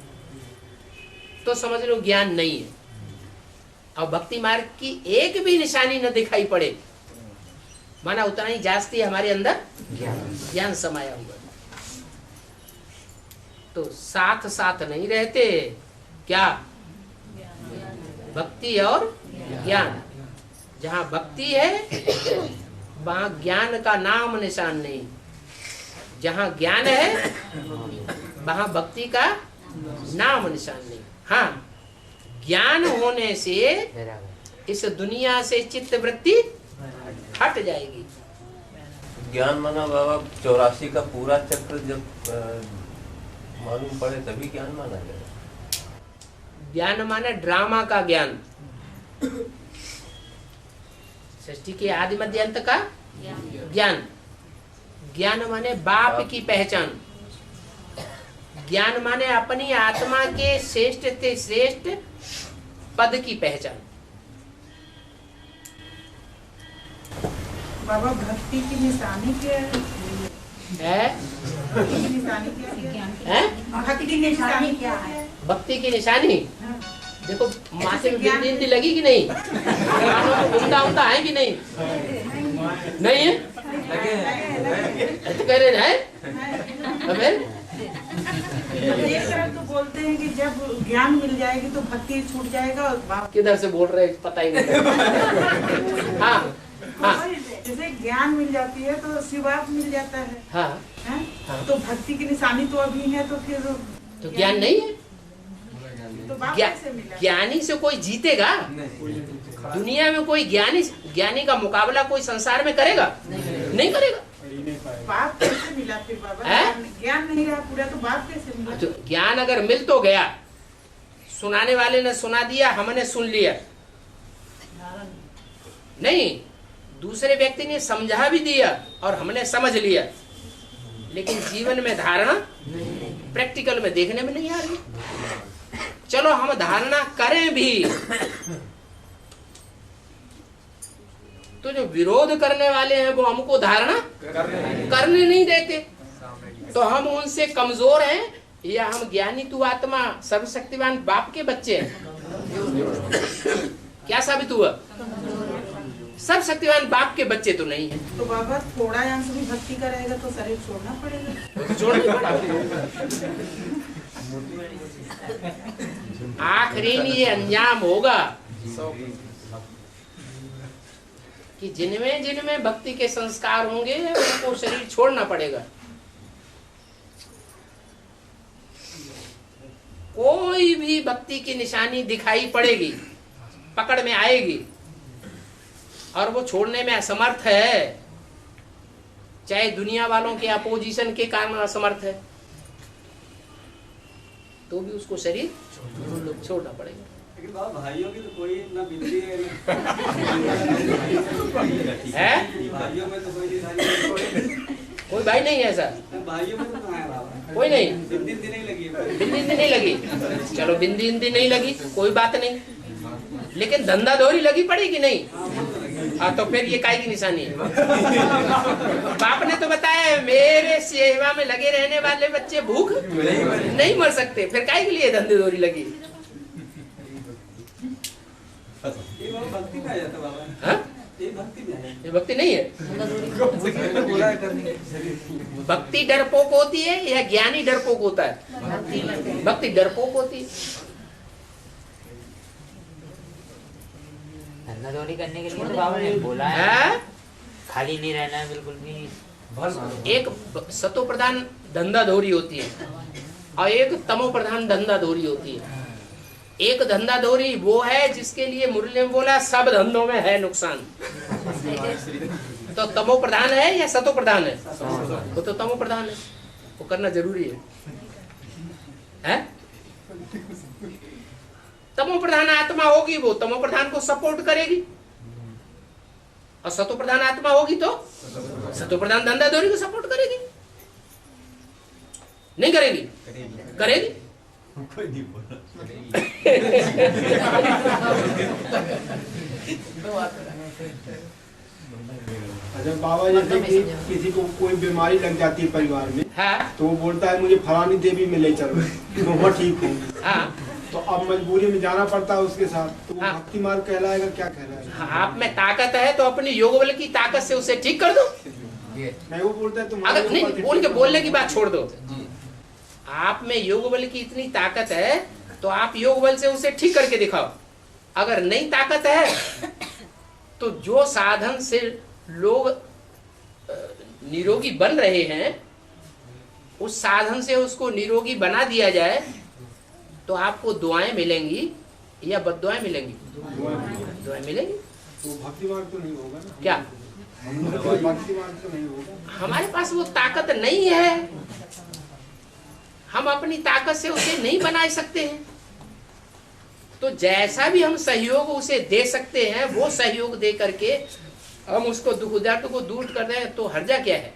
B: तो समझ लो ज्ञान नहीं है। और भक्ति मार्ग की एक भी निशानी न दिखाई पड़े माना उतना ही जास्ती हमारे अंदर ज्ञान समाया हुआ। तो साथ साथ नहीं रहते क्या? भक्ति और ज्ञान। जहां भक्ति है वहां ज्ञान का नाम निशान नहीं। जहां ज्ञान है वहां भक्ति का नाम निशान नहीं। हाँ, ज्ञान होने से इस दुनिया से चित्त वृत्ति हट जाएगी।
P: ज्ञान माना बाबा 84 का पूरा चक्र जब मालूम पड़े तभी ज्ञान माना जाए।
B: ज्ञान माने ड्रामा का ज्ञान, सृष्टि के आदि मध्य अंत का ज्ञान। ज्ञान माने बाप की पहचान। ज्ञान माने अपनी आत्मा के श्रेष्ठ से श्रेष्ठ पद की पहचान।
I: बाबा भक्ति की निशानी क्या
B: है?
I: निशानी क्या
B: है?
I: भक्ति की निशानी क्या है?
B: भक्ति की निशानी देखो, माथे में बिंदी लगी कि नहीं? कानों में गुंदा उंदा है कि नहीं? नहीं है? कह रहे हैं?
I: एक तरफ तो बोलते हैं कि जब ज्ञान मिल जाएगी तो भक्ति छूट जाएगा और
B: किधर से बोल रहे पता ही नहीं। हाँ, हाँ।
I: जैसे ज्ञान मिल जाती है तो शिवाप मिल जाता है।
B: हाँ,
I: हाँ? तो भक्ति की निशानी तो अभी है तो फिर
B: तो ज्ञान नहीं है।
I: तो बाप कैसे मिला?
B: ज्ञानी से कोई जीतेगा? दुनिया में कोई ज्ञानी का मुकाबला कोई संसार में करेगा? नहीं करेगा।
I: बाप कैसे मिला फिर बाबा? ज्ञान नहीं रहा पूरा तो बाप कैसे मिला?
B: तो ज्ञान अगर मिल तो गया, सुनाने वाले ने सुना दिया, हमने सुन लिया, नहीं दूसरे व्यक्ति ने समझा भी दिया और हमने समझ लिया, लेकिन जीवन में धारणा प्रैक्टिकल में देखने में नहीं आ रही। चलो हम धारणा करें भी तो जो विरोध करने वाले हैं वो हमको धारणा करने नहीं देते। तो हम उनसे कमजोर हैं या हम ज्ञानी तू आत्मा सर्वशक्तिवान बाप के बच्चे हैं? क्या साबित हुआ? सर्वशक्तिवान बाप के बच्चे तो नहीं है।
I: तो बाबा थोड़ा अंश भी भक्ति करेगा तो शरीर छोड़ना पड़ेगा।
B: आखिरी ये अंजाम होगा कि जिनमें भक्ति के संस्कार होंगे उनको शरीर छोड़ना पड़ेगा। कोई भी भक्ति की निशानी दिखाई पड़ेगी, पकड़ में आएगी और वो छोड़ने में असमर्थ है, चाहे दुनिया वालों के अपोजिशन के कारण असमर्थ है, तो भी उसको शरीर छोड़ना पड़ेगा।
E: लेकिन बाबा भाइयों की तो कोई इतना बिंदी है भाइयों में तो
B: कोई भाई नहीं है ऐसा?
E: भाइयों में तो कहाँ है बाबा?
B: कोई नहीं।
E: बिंदी नहीं लगी है।
B: बिंदी नहीं लगी, चलो बिंदी नहीं लगी कोई बात नहीं, लेकिन धंधा दोहरी लगी पड़ेगी नहीं? हाँ, तो फिर ये काय की निशानी है? बाप ने तो बताया मेरे सेवा में लगे रहने वाले बच्चे भूख नहीं मर सकते, फिर काय के लिए धंधे दोहरी लगी?
E: भक्ति में आ जाता बाबा।
B: हाँ?
E: ये भक्ति में है।
B: ये भक्ति नहीं है। भक्ति डरपोक होती है या ज्ञानी डरपोक होता है? भक्ति डरपोक होती है।
J: धंधा दौड़ी करने के लिए तो बाबा ने बोला है खाली नहीं रहना है बिल्कुल भी।
B: एक सतो प्रधान धंधा दौरी होती है और एक तमो प्रधान धंधा दौरी होती है। एक धंधा दौरी वो है जिसके लिए मुरली ने बोला सब धंधों में है नुकसान। तो तमो प्रधान है या सतो प्रधान है? वो तो तमो प्रधान है, वो करना जरूरी है? तमो प्रधान आत्मा होगी वो तमो प्रधान को सपोर्ट करेगी, और सतो प्रधान आत्मा होगी तो सतो प्रधान धंधाधोरी को सपोर्ट करेगी, नहीं करेगी? करेगी।
Q: कोई नहीं बोला।
M: अच्छा बाबा, जैसे कि किसी को कोई बीमारी लग जाती है परिवार में,
B: हाँ।
M: तो वो बोलता है मुझे फलानी देवी में ले चलो तो मैं ठीक हूँ,
B: हाँ।
M: तो अब मजबूरी में जाना पड़ता है उसके साथ, तो वो भक्ति मार्ग कहलाएगा, क्या कहलाएगा?
B: हाँ, आप में ताकत है तो अपनी योग बल की ताकत से उसे ठीक कर दो।
M: नहीं, वो बोलता है
B: अगर नहीं, उनके बोलने की बात छोड़ दो। आप में योग बल की इतनी ताकत है तो आप योग बल से उसे ठीक करके दिखाओ। अगर नहीं ताकत है तो जो साधन से लोग निरोगी बन रहे हैं उस साधन से उसको निरोगी बना दिया जाए तो आपको दुआएं मिलेंगी या बद्दुआएं मिलेंगी? दुआएं मिलेंगी।
M: तो भक्ति मार्ग तो नहीं होगा ना?
B: क्या
M: भक्ति मार्ग तो नहीं होगा?
B: हमारे पास वो ताकत नहीं है, हम अपनी ताकत से उसे नहीं बना सकते हैं। तो जैसा भी हम सहयोग उसे दे सकते हैं वो सहयोग दे करके हम उसको दुख दर्द को दूर कर दें तो हर्जा क्या है?